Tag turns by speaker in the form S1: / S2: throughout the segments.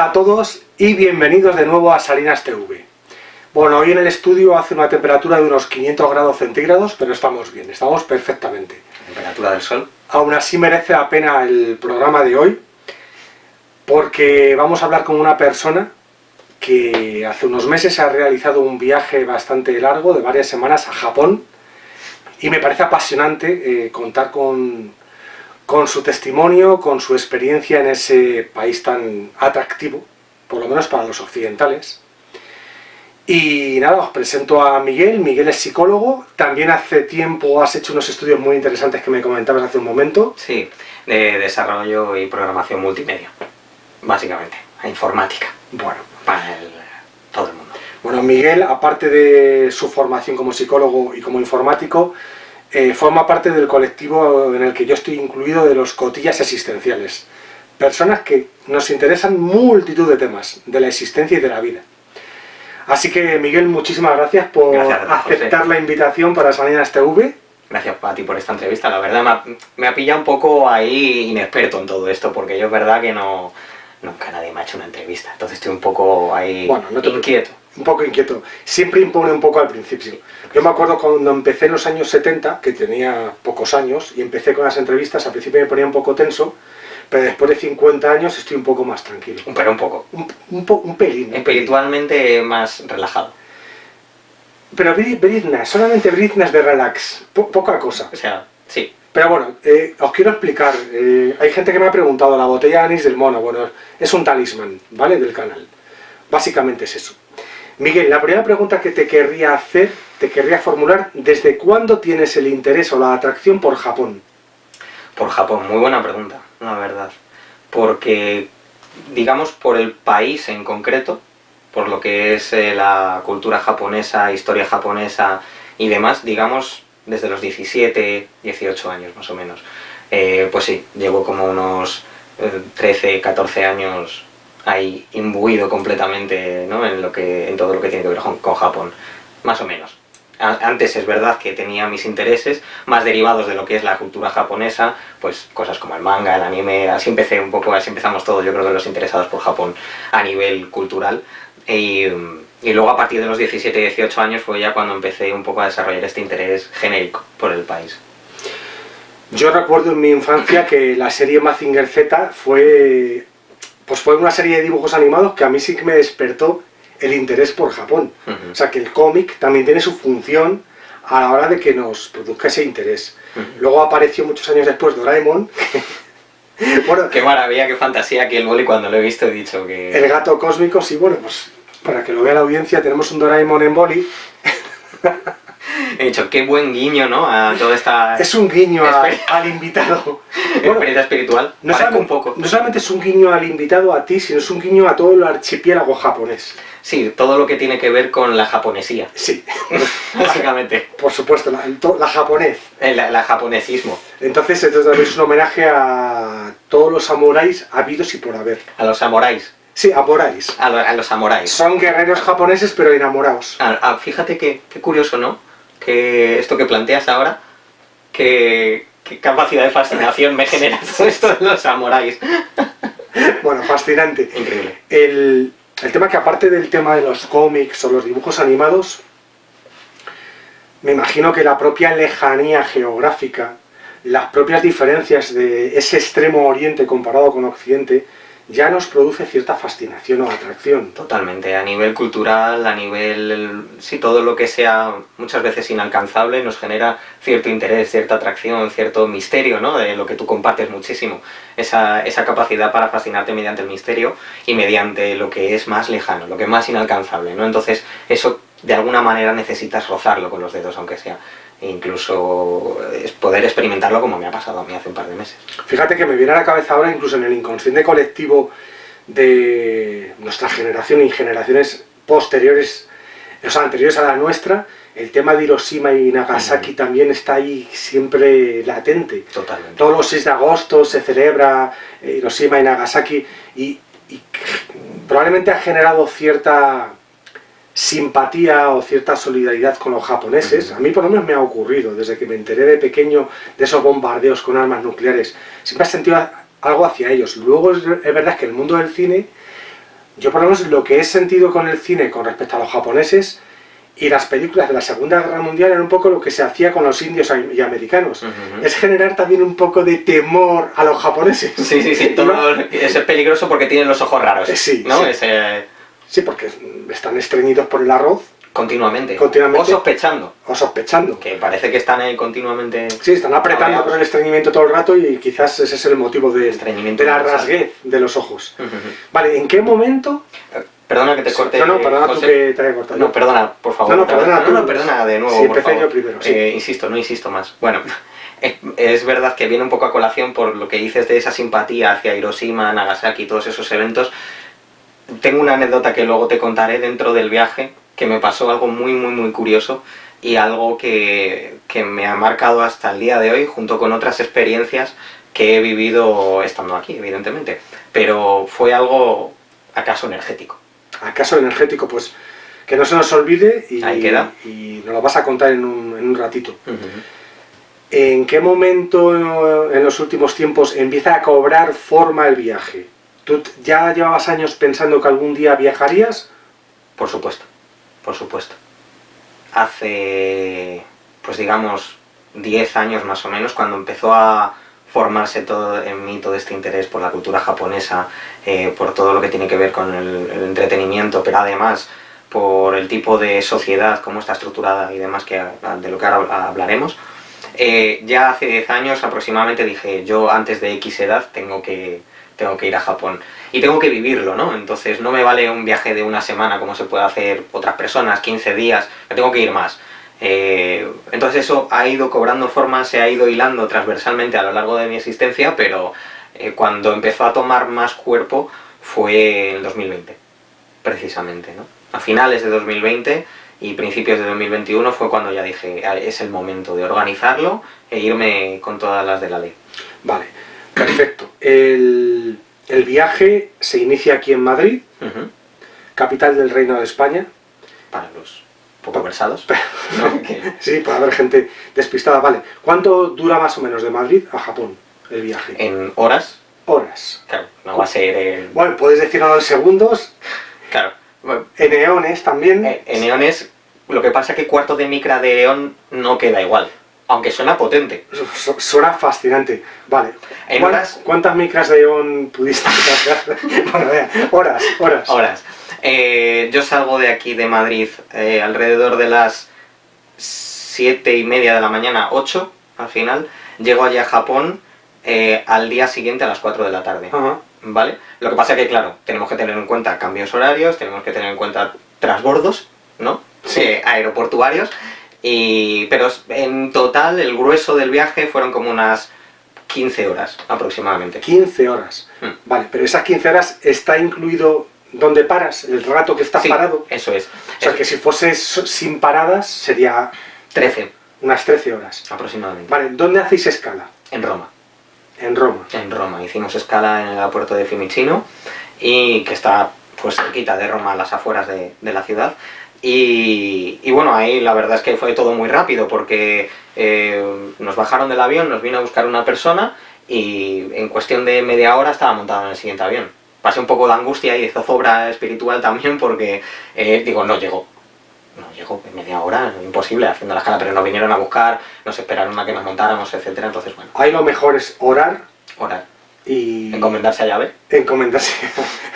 S1: a todos y bienvenidos de nuevo a Salinas TV. Bueno, hoy en el estudio hace una temperatura de unos 500 grados centígrados, pero estamos bien, estamos perfectamente.
S2: ¿Temperatura del sol?
S1: Aún así merece la pena el programa de hoy, porque vamos a hablar con una persona que hace unos meses ha realizado un viaje bastante largo, de varias semanas, a Japón, y me parece apasionante contar con su testimonio, con su experiencia en ese país tan atractivo, por lo menos para los occidentales. Y nada, os presento a Miguel. Miguel es psicólogo, también hace tiempo has hecho unos estudios muy interesantes que me comentabas hace un momento.
S2: Sí, de desarrollo y programación multimedia, básicamente, a informática.
S1: Bueno,
S2: para todo el mundo.
S1: Bueno, Miguel, aparte de su formación como psicólogo y como informático, forma parte del colectivo en el que yo estoy incluido, de los cotillas existenciales. Personas que nos interesan multitud de temas de la existencia y de la vida. Así que, Miguel, muchísimas gracias por aceptar la invitación para Salinas TV.
S2: Gracias a ti por esta entrevista. La verdad me ha pillado un poco ahí inexperto en todo esto, porque yo es verdad que nunca nadie me ha hecho una entrevista. Entonces estoy un poco ahí inquieto.
S1: Un poco inquieto. Siempre impone un poco al principio. Yo me acuerdo cuando empecé en los años 70, que tenía pocos años, y empecé con las entrevistas, al principio me ponía un poco tenso, pero después de 50 años estoy un poco más tranquilo.
S2: Pero un poco.
S1: Un pelín.
S2: Espiritualmente más relajado.
S1: Pero solamente briznas de relax, poca cosa.
S2: O sea, sí.
S1: Pero bueno, os quiero explicar. Hay gente que me ha preguntado, la botella de anís del mono. Bueno, es un talismán, ¿vale? Del canal. Básicamente es eso. Miguel, la primera pregunta que te querría formular, ¿desde cuándo tienes el interés o la atracción por Japón?
S2: Por Japón, muy buena pregunta, la verdad. Porque, digamos, por el país en concreto, por lo que es la cultura japonesa, historia japonesa y demás, digamos, desde los 17, 18 años más o menos. Pues sí, llevo como unos 13, 14 años ahí imbuido completamente, ¿no? en todo lo que tiene que ver con Japón, más o menos. Antes es verdad que tenía mis intereses más derivados de lo que es la cultura japonesa, pues cosas como el manga, el anime, así empezamos todos, yo creo que los interesados por Japón a nivel cultural. Y luego a partir de los 17, 18 años fue ya cuando empecé un poco a desarrollar este interés genérico por el país.
S1: Yo recuerdo en mi infancia que la serie Mazinger Z fue una serie de dibujos animados que a mí sí que me despertó el interés por Japón. O sea, que el cómic también tiene su función a la hora de que nos produzca ese interés. Luego apareció muchos años después Doraemon. Bueno,
S2: qué maravilla, qué fantasía que el boli, cuando lo he visto he dicho que...
S1: El gato cósmico, sí, bueno, pues para que lo vea la audiencia, tenemos un Doraemon en boli.
S2: He dicho, qué buen guiño, ¿no? A toda esta...
S1: Es un guiño al invitado.
S2: Experiencia espiritual.
S1: No solamente es un guiño al invitado, a ti, sino es un guiño a todo el archipiélago japonés.
S2: Sí, todo lo que tiene que ver con la japonesía.
S1: Sí.
S2: Básicamente.
S1: Por supuesto, la japonés.
S2: La japonesismo.
S1: Entonces, esto es un homenaje a todos los samuráis habidos y por haber.
S2: ¿A los samuráis?
S1: Sí, samuráis.
S2: A los samuráis.
S1: Son guerreros japoneses, pero enamorados.
S2: Fíjate qué curioso, ¿no? Que esto que planteas ahora, qué capacidad de fascinación me genera todo esto de los samuráis.
S1: Bueno, fascinante.
S2: Increíble.
S1: El tema que, aparte del tema de los cómics o los dibujos animados, me imagino que la propia lejanía geográfica, las propias diferencias de ese extremo oriente comparado con occidente, ya nos produce cierta fascinación o atracción.
S2: Totalmente, a nivel cultural, a nivel... sí, todo lo que sea muchas veces inalcanzable nos genera cierto interés, cierta atracción, cierto misterio, ¿no? De lo que tú compartes muchísimo. Esa capacidad para fascinarte mediante el misterio y mediante lo que es más lejano, lo que es más inalcanzable, ¿no? Entonces, eso de alguna manera necesitas rozarlo con los dedos, aunque sea. E incluso poder experimentarlo, como me ha pasado a mí hace un par de meses.
S1: Fíjate que me viene a la cabeza ahora, incluso en el inconsciente colectivo de nuestra generación y generaciones posteriores, o sea, anteriores a la nuestra, el tema de Hiroshima y Nagasaki también está ahí siempre latente.
S2: Totalmente.
S1: Todos los 6 de agosto se celebra Hiroshima y Nagasaki y probablemente ha generado cierta simpatía o cierta solidaridad con los japoneses. A mí por lo menos me ha ocurrido, desde que me enteré de pequeño de esos bombardeos con armas nucleares, siempre he sentido algo hacia ellos. Luego es verdad que el mundo del cine Yo por lo menos lo que he sentido con el cine con respecto a los japoneses y las películas de la Segunda Guerra Mundial era un poco lo que se hacía con los indios y americanos. Es generar también un poco de temor a los japoneses.
S2: Sí, todo es peligroso porque tienen los ojos raros,
S1: sí,
S2: ¿no?
S1: Sí. Sí, porque están estreñidos por el arroz.
S2: Continuamente.
S1: O
S2: sospechando. Que parece que están ahí continuamente...
S1: Sí, están apretando con el estreñimiento todo el rato y quizás ese es el motivo de la rasguez de los ojos. Vale, ¿en qué momento...?
S2: Perdona que te corte.
S1: No, perdona José, tú que te haya cortado.
S2: No, perdona, por favor.
S1: No, perdona
S2: de nuevo,
S1: sí,
S2: por favor.
S1: Yo primero, sí.
S2: No insisto más. Bueno, es verdad que viene un poco a colación por lo que dices de esa simpatía hacia Hiroshima, Nagasaki, todos esos eventos. Tengo una anécdota que luego te contaré dentro del viaje, que me pasó algo muy curioso y algo que me ha marcado hasta el día de hoy, junto con otras experiencias que he vivido estando aquí, evidentemente. Pero fue algo, acaso, energético.
S1: Acaso energético, pues que no se nos olvide y,
S2: ahí queda.
S1: Y nos lo vas a contar en un ratito. ¿En qué momento en los últimos tiempos empieza a cobrar forma el viaje? ¿Tú ya llevabas años pensando que algún día viajarías?
S2: Por supuesto. Hace, pues digamos, 10 años más o menos, cuando empezó a formarse en mí todo este interés por la cultura japonesa, por todo lo que tiene que ver con el entretenimiento, pero además por el tipo de sociedad, cómo está estructurada y demás, de lo que ahora hablaremos. Ya hace 10 años aproximadamente dije, yo antes de X edad tengo que ir a Japón y tengo que vivirlo, ¿no? Entonces no me vale un viaje de una semana como se puede hacer otras personas, 15 días, me tengo que ir más. Entonces eso ha ido cobrando forma, se ha ido hilando transversalmente a lo largo de mi existencia, pero cuando empezó a tomar más cuerpo fue en 2020, precisamente, ¿no? A finales de 2020 y principios de 2021 fue cuando ya dije, es el momento de organizarlo e irme con todas las de la ley.
S1: Vale, perfecto. El viaje se inicia aquí en Madrid, capital del Reino de España.
S2: Para los poco versados, ¿no?
S1: Sí, puede haber gente despistada. Vale, ¿cuánto dura más o menos de Madrid a Japón el viaje?
S2: ¿En horas?
S1: Horas.
S2: Claro, no va a ser...
S1: Bueno, puedes decirlo en segundos.
S2: Claro. Bueno,
S1: en eones también.
S2: En eones, lo que pasa es que cuarto de micra de eón no queda igual, aunque suena potente.
S1: Suena fascinante. Vale.
S2: ¿En horas?
S1: ¿Cuántas micras de eón pudiste hacer? Bueno, horas.
S2: Horas. Yo salgo de aquí de Madrid alrededor de las 7:30 de la mañana, 8 al final. Llego allá a Japón al día siguiente a las 4 de la tarde. ¿Vale? Lo que pasa es que, claro, tenemos que tener en cuenta cambios horarios, tenemos que tener en cuenta transbordos, ¿no? Sí. Aeroportuarios. Pero en total el grueso del viaje fueron como unas 15 horas aproximadamente.
S1: 15 horas. Vale, pero esas 15 horas está incluido donde paras, el rato que estás parado.
S2: Eso es.
S1: O sea, que si fuese sin paradas sería
S2: 13.
S1: Unas 13 horas.
S2: Aproximadamente.
S1: Vale, ¿dónde hacéis escala?
S2: En Roma.
S1: En Roma.
S2: En Roma. Hicimos escala en el aeropuerto de Fiumicino, y que está pues cerquita de Roma, a las afueras de la ciudad. Y bueno, ahí la verdad es que fue todo muy rápido, porque nos bajaron del avión, nos vino a buscar una persona y en cuestión de media hora estaba montado en el siguiente avión. Pasé un poco de angustia y de zozobra espiritual también, porque no llegó en media hora, imposible haciendo la escala, pero nos vinieron a buscar, nos esperaron a que nos montáramos, etcétera. Entonces, bueno.
S1: Ahí lo mejor es orar.
S2: Y encomendarse a Yahvé.
S1: Encomendarse,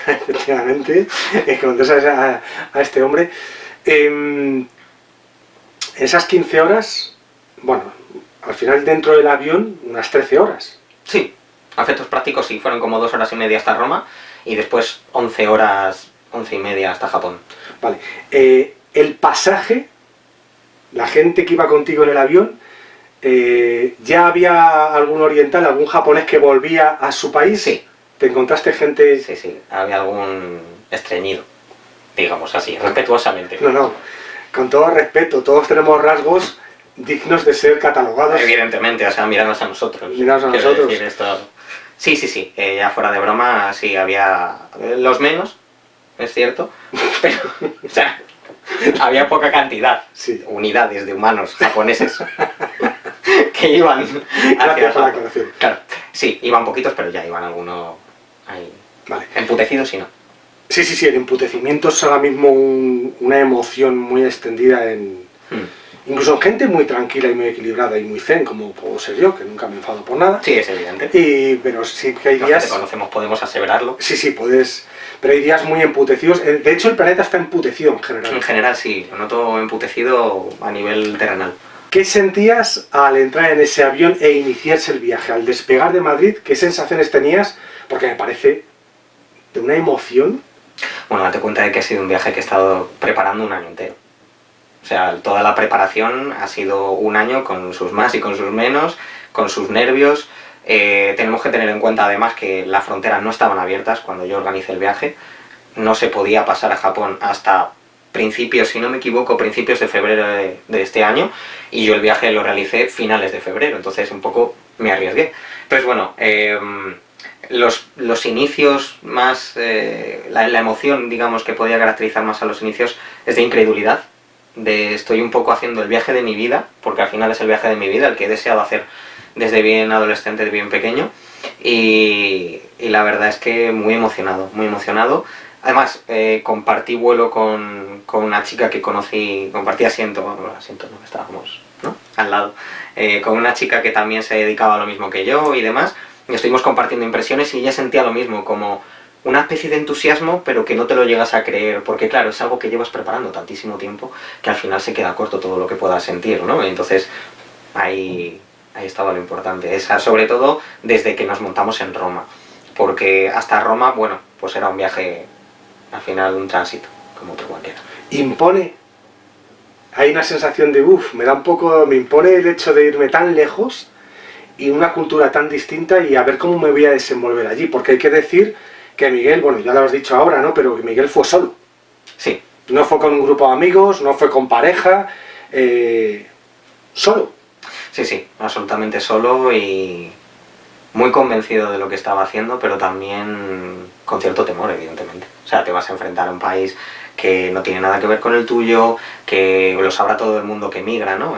S1: efectivamente, encomendarse a este hombre. Esas 15 horas, bueno, al final dentro del avión, unas 13 horas.
S2: Sí, a efectos prácticos sí, fueron como 2 horas y media hasta Roma, y después 11 horas, 11 y media hasta Japón.
S1: Vale, el pasaje, la gente que iba contigo en el avión, ¿ya había algún oriental, algún japonés que volvía a su país?
S2: Sí.
S1: ¿Te encontraste gente...?
S2: Sí, había algún estreñido, digamos así, respetuosamente.
S1: No, con todo respeto, todos tenemos rasgos dignos de ser catalogados.
S2: Evidentemente, o sea, mirarnos a nosotros.
S1: Mirarnos a nosotros.
S2: Decir esto. Sí, ya fuera de broma, sí, había los menos, es cierto, pero, o sea, había poca cantidad,
S1: sí,
S2: unidades de humanos japoneses que iban hacia Japón. Claro, sí, iban poquitos, pero ya iban algunos ahí,
S1: vale,
S2: emputecidos y no.
S1: Sí, sí, sí, el emputecimiento es ahora mismo una emoción muy extendida incluso en gente muy tranquila y muy equilibrada y muy zen, como puedo ser yo, que nunca me enfado por nada.
S2: Sí, es evidente.
S1: Pero sí que hay
S2: Los
S1: días...
S2: que te conocemos podemos aseverarlo.
S1: Sí, sí, puedes... Pero hay días muy emputecidos. De hecho, el planeta está emputecido en general.
S2: En general sí, lo noto emputecido a nivel terrenal.
S1: ¿Qué sentías al entrar en ese avión e iniciarse el viaje? Al despegar de Madrid, ¿qué sensaciones tenías? Porque me parece de una emoción.
S2: Bueno, date cuenta de que ha sido un viaje que he estado preparando un año entero. O sea, toda la preparación ha sido un año con sus más y con sus menos, con sus nervios. Tenemos que tener en cuenta además que las fronteras no estaban abiertas cuando yo organicé el viaje. No se podía pasar a Japón hasta principios, si no me equivoco, principios de febrero de este año, y yo el viaje lo realicé finales de febrero, entonces un poco me arriesgué. Entonces, bueno, los inicios más, la emoción, digamos, que podía caracterizar más a los inicios es de incredulidad, de estoy un poco haciendo el viaje de mi vida, porque al final es el viaje de mi vida, el que he deseado hacer desde bien adolescente, de bien pequeño, y la verdad es que muy emocionado, muy emocionado. Además, compartí vuelo con una chica que conocí, compartí asiento, no, estábamos, ¿no?, al lado, con una chica que también se dedicaba a lo mismo que yo y demás, y estuvimos compartiendo impresiones y ella sentía lo mismo, como una especie de entusiasmo, pero que no te lo llegas a creer, porque claro, es algo que llevas preparando tantísimo tiempo que al final se queda corto todo lo que puedas sentir, ¿no? Y entonces, ahí estaba lo importante, sobre todo desde que nos montamos en Roma, porque hasta Roma, bueno, pues era un viaje, al final un tránsito, como otro cualquiera.
S1: Impone, hay una sensación de me impone el hecho de irme tan lejos y una cultura tan distinta y a ver cómo me voy a desenvolver allí, porque hay que decir que Miguel, bueno, ya lo has dicho ahora, ¿no?, pero que Miguel fue solo.
S2: Sí.
S1: No fue con un grupo de amigos, no fue con pareja, solo.
S2: Sí, sí, absolutamente solo y muy convencido de lo que estaba haciendo, pero también con cierto temor, evidentemente. O sea, te vas a enfrentar a un país que no tiene nada que ver con el tuyo, que lo sabrá todo el mundo que migra, ¿no?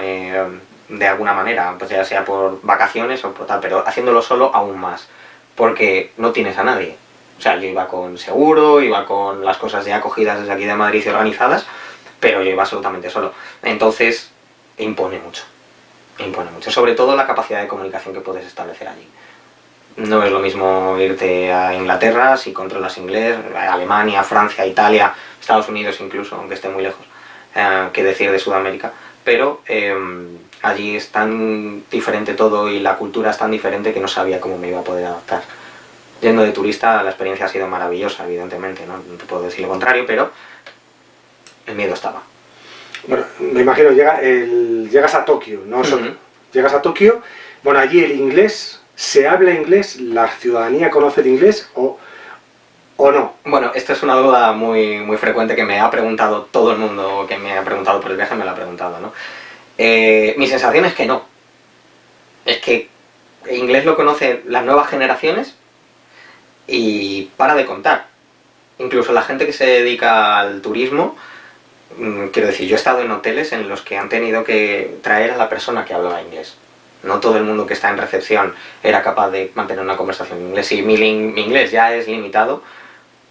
S2: De alguna manera, pues ya sea por vacaciones o por tal, pero haciéndolo solo aún más, porque no tienes a nadie. O sea, yo iba con seguro, iba con las cosas ya cogidas desde aquí de Madrid y organizadas, pero yo iba absolutamente solo. Entonces, impone mucho, sobre todo la capacidad de comunicación que puedes establecer allí. No es lo mismo irte a Inglaterra si controlas inglés, a Alemania, Francia, Italia, Estados Unidos incluso, aunque esté muy lejos, que decir de Sudamérica, pero allí es tan diferente todo y la cultura es tan diferente que no sabía cómo me iba a poder adaptar. Yendo de turista, la experiencia ha sido maravillosa, evidentemente, no te puedo decir lo contrario, pero el miedo estaba.
S1: Bueno, me imagino, llegas a Tokio, ¿no? Llegas a Tokio, bueno, allí el inglés, ¿se habla inglés? ¿La ciudadanía conoce el inglés o no?
S2: Bueno, esta es una duda muy, muy frecuente que me ha preguntado todo el mundo que me ha preguntado por el viaje, me la ha preguntado, ¿no? Mi sensación es que no. Es que el inglés lo conocen las nuevas generaciones y para de contar. Incluso la gente que se dedica al turismo, quiero decir, yo he estado en hoteles en los que han tenido que traer a la persona que hablaba inglés. No todo el mundo que está en recepción era capaz de mantener una conversación en inglés. Si mi inglés ya es limitado,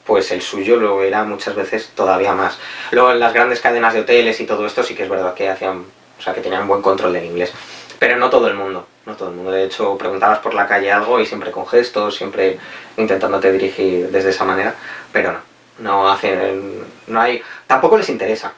S2: pues el suyo lo era muchas veces todavía más. Luego en las grandes cadenas de hoteles y todo esto sí que es verdad que que tenían un buen control del inglés. Pero no todo el mundo, no todo el mundo. De hecho, preguntabas por la calle algo y siempre con gestos, siempre intentándote dirigir desde esa manera, pero no hay, tampoco les interesa.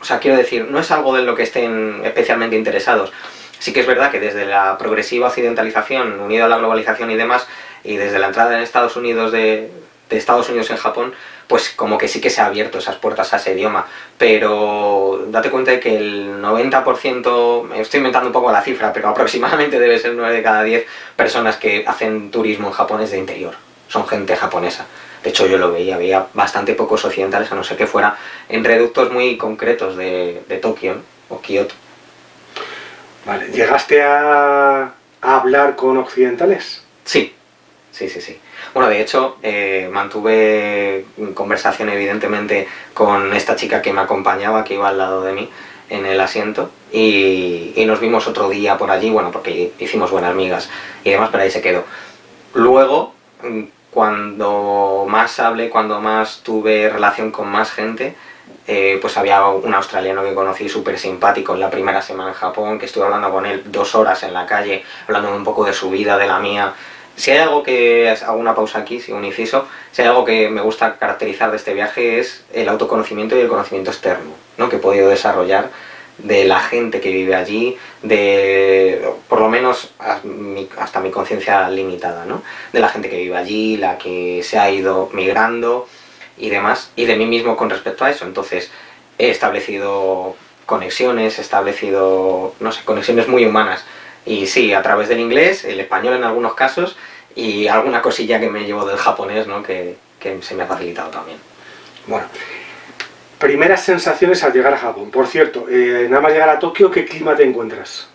S2: O sea, quiero decir, no es algo de lo que estén especialmente interesados. Sí que es verdad que desde la progresiva occidentalización, unido a la globalización y demás, y desde la entrada en Estados Unidos de Estados Unidos en Japón, pues como que sí que se ha abierto esas puertas a ese idioma, pero date cuenta de que el 90%, estoy inventando un poco la cifra, pero aproximadamente debe ser 9 de cada 10 personas que hacen turismo en Japón es de interior, son gente japonesa. De hecho yo lo veía bastante pocos occidentales, a no ser que fuera en reductos muy concretos de Tokio, ¿no?, o Kioto.
S1: Vale, ¿llegaste a hablar con occidentales?
S2: Sí. Bueno, de hecho, mantuve conversación evidentemente con esta chica que me acompañaba, que iba al lado de mí en el asiento, y nos vimos otro día por allí, bueno, porque hicimos buenas migas y demás, pero ahí se quedó. Luego, cuando más hablé, cuando más tuve relación con más gente, pues había un australiano que conocí súper simpático en la primera semana en Japón, que estuve hablando con él 2 horas en la calle, hablando un poco de su vida, de la mía. Si hay algo que, hago una pausa aquí, si un inciso, si hay algo que me gusta caracterizar de este viaje es el autoconocimiento y el conocimiento externo, ¿no? Que he podido desarrollar de la gente que vive allí, de por lo menos hasta mi conciencia limitada, ¿no? De la gente que vive allí, la que se ha ido migrando y demás, y de mí mismo con respecto a eso. Entonces he establecido conexiones, no sé, conexiones muy humanas. Y sí, a través del inglés, el español en algunos casos y alguna cosilla que me llevo del japonés, ¿no? que se me ha facilitado también.
S1: Bueno, primeras sensaciones al llegar a Japón. Por cierto, nada más llegar a Tokio, ¿qué clima te encuentras?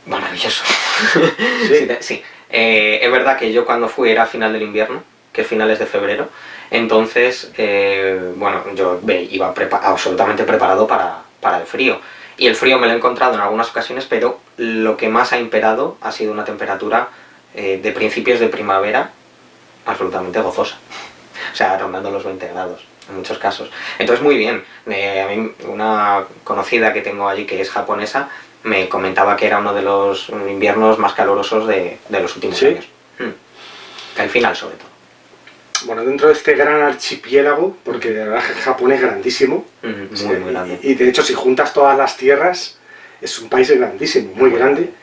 S2: Maravilloso.
S1: Sí.
S2: Sí. Es verdad que yo cuando fui era a final del invierno, que es finales de febrero, entonces, bueno, yo iba absolutamente preparado para el frío. Y el frío me lo he encontrado en algunas ocasiones, pero lo que más ha imperado ha sido una temperatura de principios de primavera absolutamente gozosa. O sea, rondando los 20 grados en muchos casos. Entonces, muy bien. A mí, una conocida que tengo allí que es japonesa me comentaba que era uno de los inviernos más calurosos de los últimos años. Al final, sobre todo.
S1: Bueno, dentro de este gran archipiélago, porque de verdad Japón es grandísimo.
S2: Muy grande.
S1: Y de hecho, si juntas todas las tierras, es un país grandísimo, muy grande.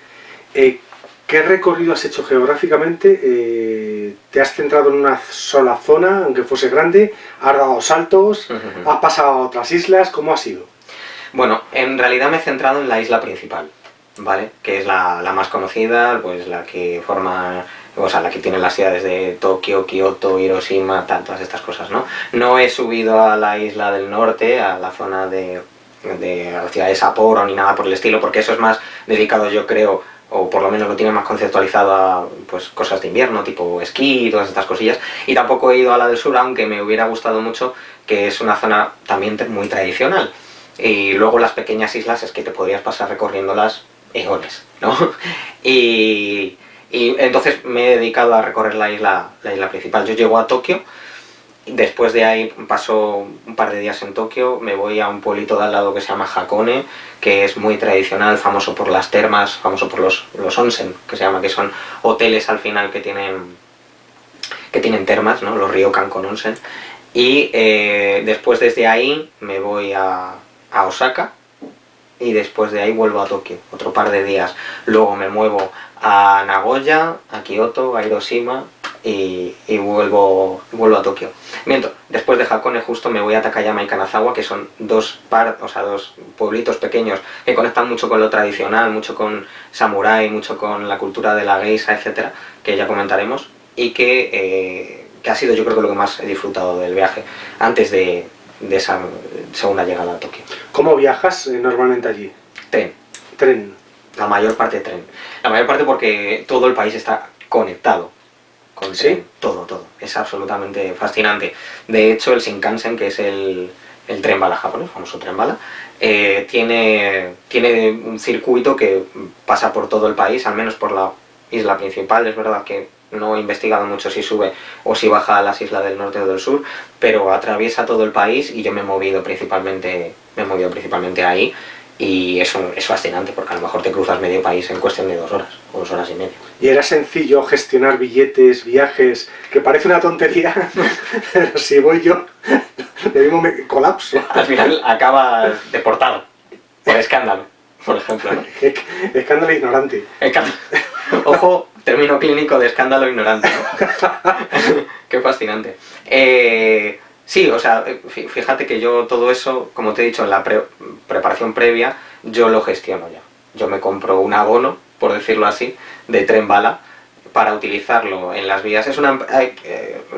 S1: ¿Qué recorrido has hecho geográficamente? ¿Te has centrado en una sola zona, aunque fuese grande? ¿Has dado saltos? ¿Has pasado a otras islas? ¿Cómo ha sido?
S2: Bueno, en realidad me he centrado en la isla principal, ¿vale? Que es la más conocida, pues la que forma, o sea, la que tiene las ciudades de Tokio, Kioto, Hiroshima, todas estas cosas, ¿no? No he subido a la isla del norte, a la zona de la ciudad de Sapporo ni nada por el estilo, porque eso es más dedicado, yo creo, o por lo menos lo tiene más conceptualizado a pues, cosas de invierno, tipo esquí y todas estas cosillas. Y tampoco he ido a la del sur, aunque me hubiera gustado mucho, que es una zona también muy tradicional. Y luego las pequeñas islas es que te podrías pasar recorriéndolas eones, ¿no? Y entonces me he dedicado a recorrer la isla principal. Yo llego a Tokio, después de ahí paso un par de días en Tokio, me voy a un pueblito de al lado que se llama Hakone, que es muy tradicional, famoso por las termas, famoso por los onsen, que se llama, que son hoteles al final que tienen termas, ¿no? Los ryokan con onsen. Y después desde ahí me voy a Osaka y después de ahí vuelvo a Tokio, otro par de días. Luego me muevo a Nagoya, a Kioto, a Hiroshima y vuelvo a Tokio. Miento, después de Hakone justo me voy a Takayama y Kanazawa, que son dos pueblitos pequeños que conectan mucho con lo tradicional, mucho con samurái, mucho con la cultura de la geisha, etcétera, que ya comentaremos, y que ha sido yo creo que lo que más he disfrutado del viaje antes de esa segunda llegada a Tokio.
S1: ¿Cómo viajas normalmente allí?
S2: Tren. La mayor parte tren. La mayor parte porque todo el país está conectado con tren. Todo. Es absolutamente fascinante. De hecho, el Shinkansen, que es el tren bala japonés, famoso tren bala, tiene un circuito que pasa por todo el país, al menos por la isla principal. Es verdad que no he investigado mucho si sube o si baja a las islas del norte o del sur, pero atraviesa todo el país y yo me he movido principalmente ahí, y eso es fascinante porque a lo mejor te cruzas medio país en cuestión de 2 horas o 2 horas y media.
S1: ¿Y era sencillo gestionar billetes, viajes? Que parece una tontería, pero si voy yo, de mismo me colapso.
S2: Al final acabas deportado por escándalo, por ejemplo, ¿no?
S1: Escándalo ignorante.
S2: Ojo, término clínico de escándalo ignorante, ¿no? Qué fascinante. Sí, o sea, fíjate que yo todo eso, como te he dicho, en la preparación previa, yo lo gestiono ya. Yo me compro un abono, por decirlo así, de tren bala para utilizarlo en las vías.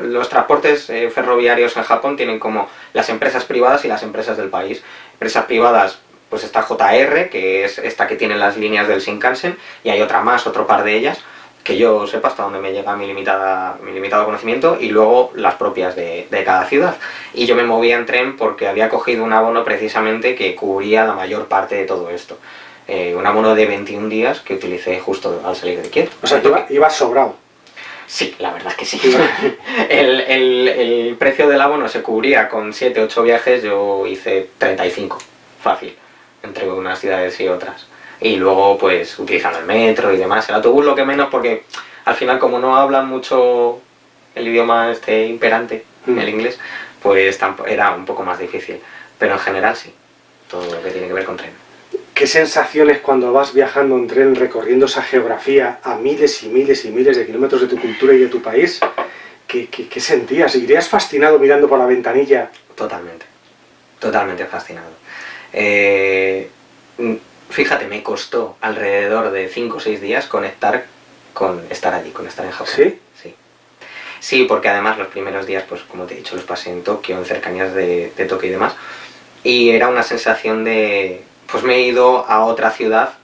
S2: Los transportes ferroviarios en Japón tienen como las empresas privadas y las empresas del país. Empresas privadas, pues está JR, que es esta que tiene las líneas del Shinkansen, y hay otro par de ellas, que yo sepa hasta donde me llega mi limitado conocimiento, y luego las propias de cada ciudad. Y yo me movía en tren porque había cogido un abono precisamente que cubría la mayor parte de todo esto. Un abono de 21 días que utilicé justo al salir de Kioto.
S1: O sea, ibas sobrado.
S2: Sí, la verdad es que sí. El precio del abono se cubría con 7-8 viajes, yo hice 35, fácil, entre unas ciudades y otras. Y luego, pues, utilizando el metro y demás. El autobús lo que menos, porque al final, como no hablan mucho el idioma este imperante, el inglés, pues era un poco más difícil. Pero en general sí, todo lo que tiene que ver con tren.
S1: ¿Qué sensaciones cuando vas viajando en tren, recorriendo esa geografía a miles y miles y miles de kilómetros de tu cultura y de tu país? ¿Qué sentías? ¿Irías fascinado mirando por la ventanilla?
S2: Totalmente, totalmente fascinado. Fíjate, me costó alrededor de 5 o 6 días conectar con estar allí, con estar en Japón.
S1: ¿Sí?
S2: Sí. Sí, porque además los primeros días, pues como te he dicho, los pasé en Tokio, en cercanías de Tokio y demás. Y era una sensación de... Pues me he ido a otra ciudad,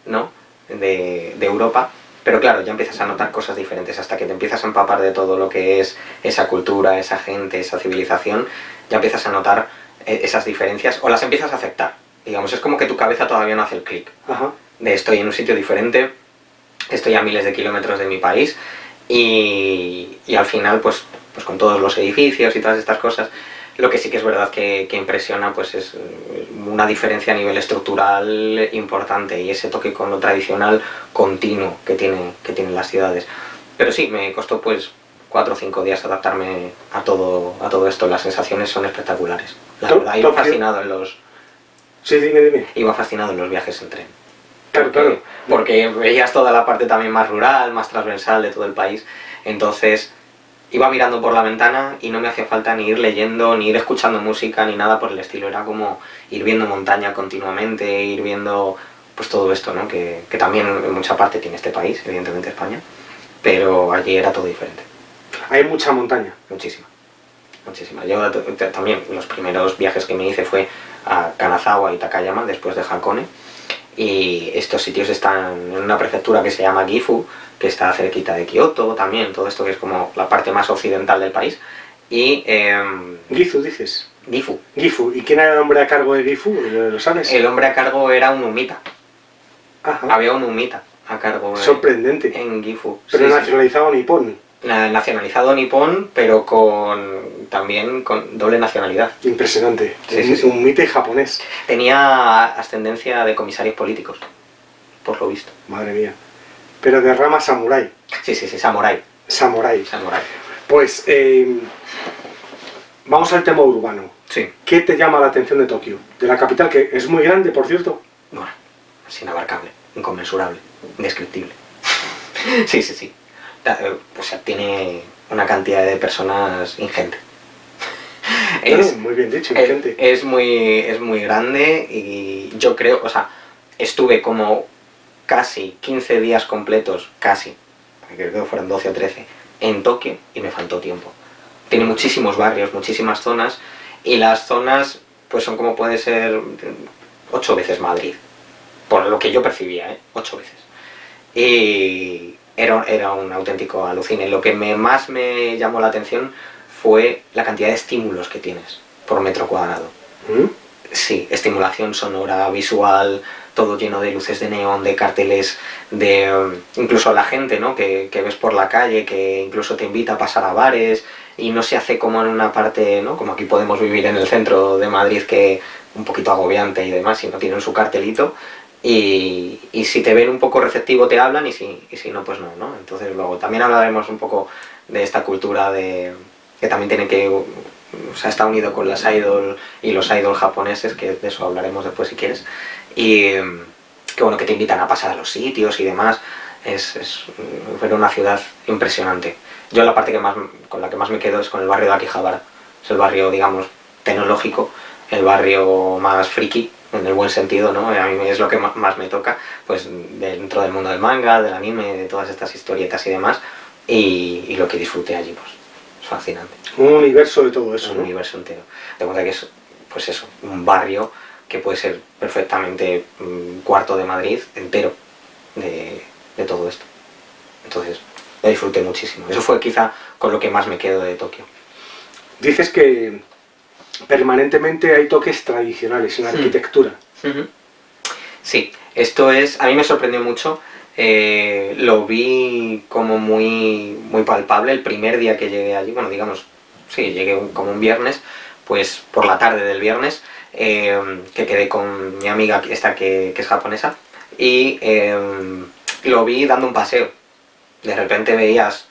S2: ¿no? De Europa. Pero claro, ya empiezas a notar cosas diferentes hasta que te empiezas a empapar de todo lo que es esa cultura, esa gente, esa civilización. Ya empiezas a notar esas diferencias o las empiezas a aceptar. Digamos, es como que tu cabeza todavía no hace el clic. De estoy en un sitio diferente, estoy a miles de kilómetros de mi país y al final, pues con todos los edificios y todas estas cosas, lo que sí que es verdad que impresiona pues es una diferencia a nivel estructural importante y ese toque con lo tradicional continuo que tienen las ciudades. Pero sí, me costó pues 4 o 5 días adaptarme a todo esto. Las sensaciones son espectaculares. La verdad, iba fascinado en los...
S1: Sí, dime.
S2: Iba fascinado en los viajes en tren.
S1: Claro.
S2: Porque veías toda la parte también más rural, más transversal de todo el país. Entonces iba mirando por la ventana y no me hacía falta ni ir leyendo, ni ir escuchando música, ni nada por el estilo. Era como ir viendo montaña continuamente, ir viendo pues todo esto, ¿no? Que también en mucha parte tiene este país, evidentemente España. Pero allí era todo diferente.
S1: Hay mucha montaña.
S2: Muchísima. Yo también, los primeros viajes que me hice fue a Kanazawa y Takayama, después de Hakone. Y estos sitios están en una prefectura que se llama Gifu, que está cerquita de Kioto también, todo esto que es como la parte más occidental del país. Y...
S1: Gifu, dices.
S2: Gifu.
S1: ¿Y quién era el hombre a cargo de Gifu? ¿Lo sabes?
S2: El hombre a cargo era un humita.
S1: Ajá.
S2: Había un humita a cargo
S1: sorprendente.
S2: En Gifu.
S1: Pero sí, nacionalizado nipón.
S2: Nacionalizado nipón, pero también con doble nacionalidad.
S1: Impresionante.
S2: Sí.
S1: Un mite japonés.
S2: Tenía ascendencia de comisarios políticos, por lo visto.
S1: Madre mía. Pero de rama samurái.
S2: Sí, samurái.
S1: Samurái. Pues vamos al tema urbano.
S2: Sí.
S1: ¿Qué te llama la atención de Tokio? De la capital, que es muy grande, por cierto.
S2: Bueno, es inabarcable, inconmensurable, indescriptible. Sí. O sea, tiene una cantidad de personas ingente.
S1: Muy bien dicho, ingente.
S2: Es muy grande y yo creo, o sea, estuve como casi 15 días completos, creo que fueron 12 o 13, en Tokio y me faltó tiempo. Tiene muchísimos barrios, muchísimas zonas y las zonas pues son como puede ser 8 veces Madrid, por lo que yo percibía, 8 veces. Y era un auténtico alucine. Lo que más me llamó la atención fue la cantidad de estímulos que tienes por metro cuadrado. Sí, estimulación sonora, visual, todo lleno de luces de neón, de carteles, incluso la gente, ¿no? que ves por la calle, que incluso te invita a pasar a bares y no se hace como en una parte, ¿no? Como aquí podemos vivir en el centro de Madrid, que un poquito agobiante y demás, sino tienen su cartelito. Y si te ven un poco receptivo te hablan y si no, pues no. Entonces luego también hablaremos un poco de esta cultura que también tiene que... O sea, está unido con las idol y los idol japoneses, que de eso hablaremos después si quieres. Y que bueno, que te invitan a pasar a los sitios y demás. Es una ciudad impresionante. Yo la parte con la que más me quedo es con el barrio de Akihabara. Es el barrio, digamos, tecnológico, el barrio más friki, en el buen sentido, ¿no? A mí es lo que más me toca, pues dentro del mundo del manga, del anime, de todas estas historietas y demás, y lo que disfruté allí, pues es fascinante.
S1: Un universo de todo eso,
S2: Un universo entero. Te cuenta que es, pues eso, un barrio que puede ser perfectamente un cuarto de Madrid entero de todo esto. Entonces, lo disfruté muchísimo. Eso fue quizá con lo que más me quedo de Tokio.
S1: Dices que permanentemente hay toques tradicionales en la arquitectura.
S2: Sí, esto es... A mí me sorprendió mucho Lo vi como muy, muy palpable el primer día que llegué allí. Bueno, digamos, sí, llegué como un viernes, pues por la tarde del viernes, que quedé con mi amiga esta que es japonesa, y lo vi dando un paseo. De repente veías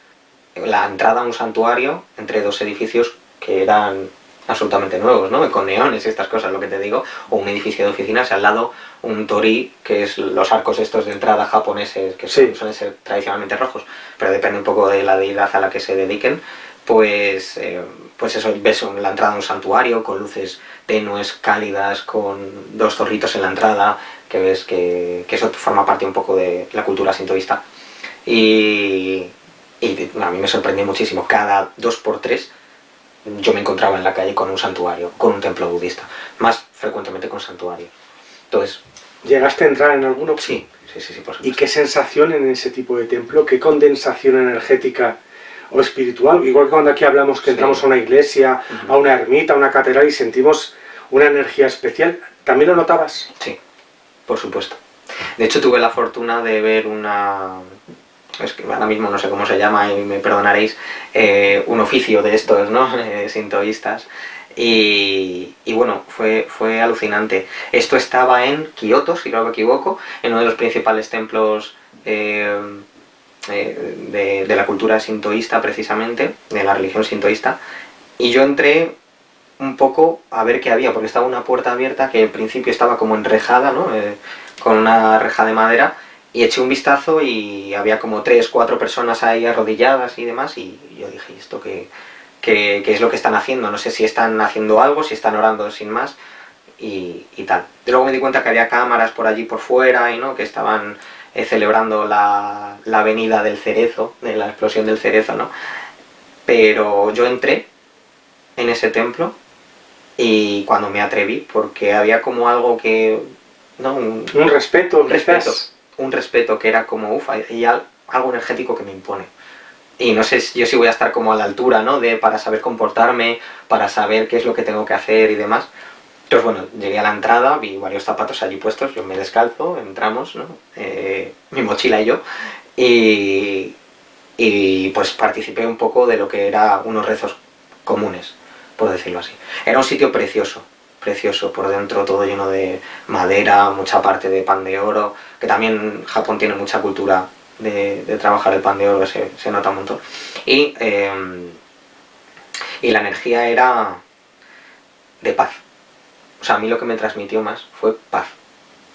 S2: la entrada a un santuario entre dos edificios que eran absolutamente nuevos, ¿no? Con neones y estas cosas, lo que te digo, o un edificio de oficinas, y al lado un torii, que es los arcos estos de entrada japoneses, que suelen ser tradicionalmente rojos, pero depende un poco de la deidad a la que se dediquen. Pues eso, ves la entrada a un santuario con luces tenues, cálidas, con dos zorritos en la entrada, que ves que eso forma parte un poco de la cultura sintoísta. Y a mí me sorprendió muchísimo. Cada 2 por 3 yo me encontraba en la calle con un santuario, con un templo budista. Más frecuentemente con santuarios. Entonces,
S1: ¿llegaste a entrar en alguno?
S2: Sí, por supuesto.
S1: ¿Y qué sensación en ese tipo de templo? ¿Qué condensación energética o espiritual? Igual que cuando aquí hablamos que entramos a una iglesia, a una ermita, a una catedral y sentimos una energía especial. ¿También lo notabas?
S2: Sí, por supuesto. De hecho, tuve la fortuna de ver es que ahora mismo no sé cómo se llama y me perdonaréis, un oficio de estos, ¿no? Sintoístas. Y bueno, fue alucinante. Esto estaba en Kioto, si no me equivoco, en uno de los principales templos de la cultura sintoísta, precisamente, de la religión sintoísta. Y yo entré un poco a ver qué había, porque estaba una puerta abierta que al principio estaba como enrejada, ¿no? Con una reja de madera, y eché un vistazo y había como 3-4 personas ahí arrodilladas y demás, y yo dije, ¿y esto qué es lo que están haciendo? No sé si están haciendo algo, si están orando sin más, y tal. Y luego me di cuenta que había cámaras por allí por fuera, y ¿no? Que estaban celebrando la venida del cerezo, de la explosión del cerezo, ¿no? Pero yo entré en ese templo, y cuando me atreví, porque había como algo que... ¿no?
S1: Un respeto.
S2: Un respeto que era como, hay algo energético que me impone. Y no sé yo si voy a estar como a la altura, ¿no? Para saber comportarme, para saber qué es lo que tengo que hacer y demás. Entonces, bueno, llegué a la entrada, vi varios zapatos allí puestos, yo me descalzo, entramos, ¿no? Mi mochila y yo, y pues participé un poco de lo que eran unos rezos comunes, por decirlo así. Era un sitio precioso, por dentro todo lleno de madera, mucha parte de pan de oro, que también Japón tiene mucha cultura de trabajar el pan de oro, se nota un montón. Y la energía era de paz. O sea, a mí lo que me transmitió más fue paz,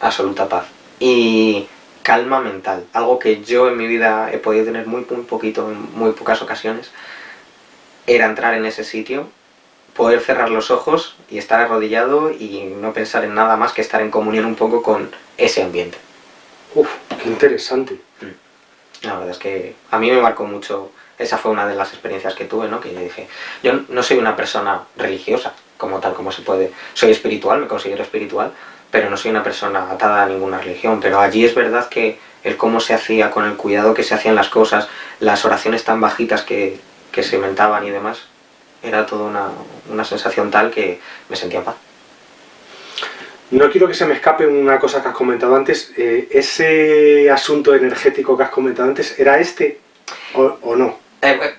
S2: absoluta paz. Y calma mental, algo que yo en mi vida he podido tener muy poquito, en muy pocas ocasiones, era entrar en ese sitio, poder cerrar los ojos y estar arrodillado y no pensar en nada más que estar en comunión un poco con ese ambiente.
S1: Uf, qué interesante.
S2: La verdad es que a mí me marcó mucho. Esa fue una de las experiencias que tuve, ¿no? Que yo dije, yo no soy una persona religiosa, como tal, como se puede. Soy espiritual, me considero espiritual, pero no soy una persona atada a ninguna religión. Pero allí es verdad que el cómo se hacía, con el cuidado que se hacían las cosas, las oraciones tan bajitas que se inventaban y demás, era toda una sensación tal que me sentía en paz.
S1: No quiero que se me escape una cosa que has comentado antes. ¿Ese asunto energético que has comentado antes era este o no?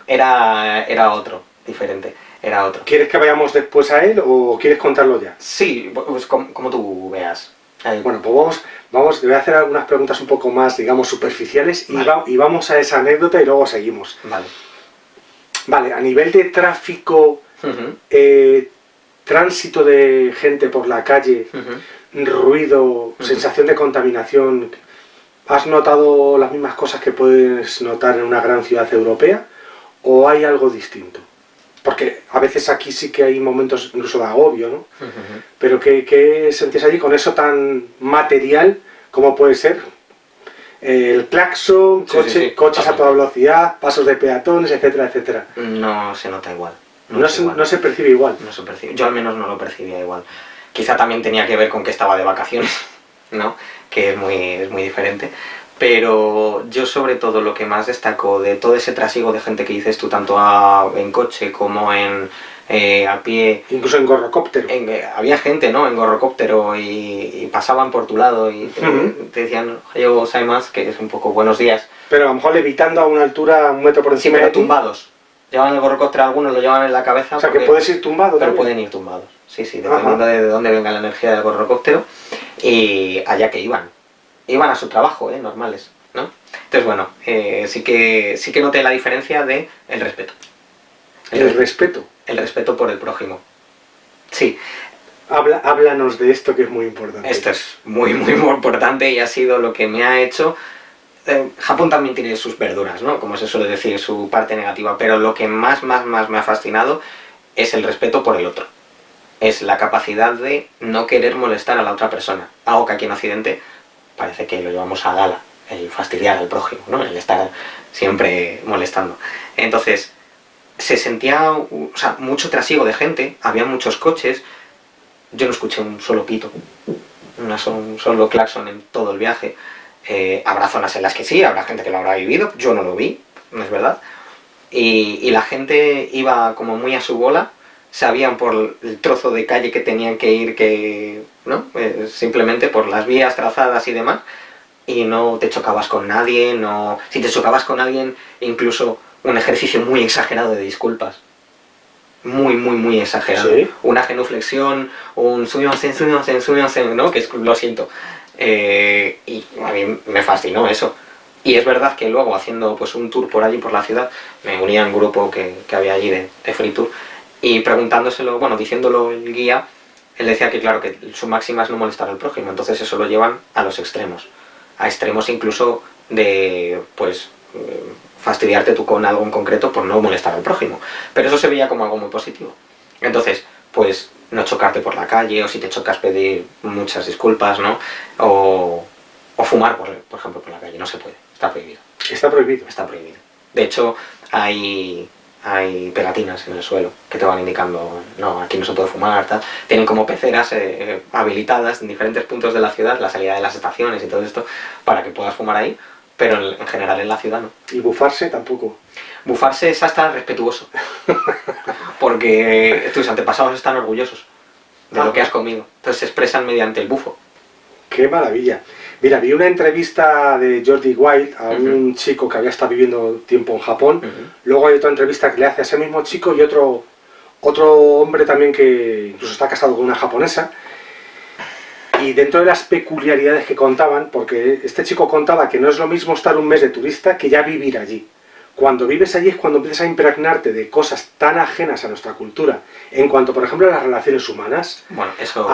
S2: Era otro, diferente. Era otro.
S1: ¿Quieres que vayamos después a él o quieres contarlo ya?
S2: Sí, pues como tú veas.
S1: Bueno, pues vamos, te voy a hacer algunas preguntas un poco más, digamos, superficiales, vale. Y vamos a esa anécdota y luego seguimos. Vale, a nivel de tráfico, tránsito de gente por la calle, ruido, sensación de contaminación, ¿has notado las mismas cosas que puedes notar en una gran ciudad europea o hay algo distinto? Porque a veces aquí sí que hay momentos incluso de agobio, ¿no? Pero ¿qué sentías allí con eso tan material como puede ser? El claxon, coches a toda velocidad, pasos de peatones, etcétera, etcétera.
S2: No se nota igual.
S1: No se percibe igual.
S2: No se percibe. Yo al menos no lo percibía igual. Quizá también tenía que ver con que estaba de vacaciones, ¿no? Que es muy diferente. Pero yo sobre todo lo que más destaco de todo ese trasiego de gente que dices tú, tanto en coche como en a pie.
S1: Incluso en gorrocóptero.
S2: Había gente, ¿no? En gorrocóptero y pasaban por tu lado y te decían, yo más que es un poco buenos días.
S1: Pero a lo mejor levitando a una altura 1 metro por
S2: Sí,
S1: encima
S2: pero
S1: de ti.
S2: tumbados. Llevan el gorrocóptero, algunos lo llevan en la cabeza.
S1: O sea, que puedes ir tumbado
S2: pero
S1: también.
S2: pueden ir tumbados. Sí, dependiendo de dónde venga la energía del gorrocóptero. Y allá que iban. Iban a su trabajo, normales, ¿no? Entonces, bueno, sí que noté la diferencia de el respeto.
S1: El respeto.
S2: El respeto por el prójimo. Sí.
S1: Háblanos de esto, que es muy importante.
S2: Esto es muy, muy, muy importante y ha sido lo que me ha hecho... Japón también tiene sus verduras, ¿no? Como se suele decir, su parte negativa, pero lo que más me ha fascinado es el respeto por el otro. Es la capacidad de no querer molestar a la otra persona. Algo que aquí en Occidente parece que lo llevamos a gala, el fastidiar al prójimo, ¿no? El estar siempre molestando. Entonces, se sentía, mucho trasiego de gente, había muchos coches, yo no escuché un solo pito, un solo claxon en todo el viaje. Habrá zonas en las que sí, habrá gente que lo habrá vivido, yo no lo vi, no es verdad. Y la gente iba como muy a su bola, sabían por el trozo de calle que tenían que ir, ¿no? Simplemente por las vías trazadas y demás, y no te chocabas con nadie, no... Si te chocabas con alguien, incluso un ejercicio muy exagerado de disculpas. Muy exagerado.
S1: ¿Sí?
S2: Una genuflexión, un sumimasen, ¿no? Que es, lo siento. Y a mí me fascinó eso. Y es verdad que luego, haciendo pues un tour por allí, por la ciudad, me uní a un grupo que había allí de free tour, y preguntándoselo, diciéndolo el guía, él decía que claro, que su máxima es no molestar al prójimo, entonces eso lo llevan a los extremos. A extremos incluso de, pues, fastidiarte tú con algo en concreto por no molestar al prójimo. Pero eso se veía como algo muy positivo. Entonces, pues, no chocarte por la calle, o si te chocas pedir muchas disculpas, ¿no? O fumar, por ejemplo, por la calle, no se puede, está prohibido.
S1: Está prohibido.
S2: Está prohibido. De hecho, hay pegatinas en el suelo que te van indicando, no, aquí no se puede fumar, tal. Tienen como peceras habilitadas en diferentes puntos de la ciudad, la salida de las estaciones y todo esto, para que puedas fumar ahí, pero en general en la ciudad no.
S1: Y bufarse tampoco.
S2: Bufarse es hasta respetuoso, porque tus antepasados están orgullosos de lo que has comido, entonces se expresan mediante el bufo.
S1: ¡Qué maravilla! Mira, vi una entrevista de Jordi Wild a un chico que había estado viviendo tiempo en Japón. Luego hay otra entrevista que le hace a ese mismo chico y otro hombre también que incluso está casado con una japonesa. Y dentro de las peculiaridades que contaban, porque este chico contaba que no es lo mismo estar un mes de turista que ya vivir allí. Cuando vives allí es cuando empiezas a impregnarte de cosas tan ajenas a nuestra cultura, en cuanto, por ejemplo, a las relaciones humanas,
S2: bueno, eso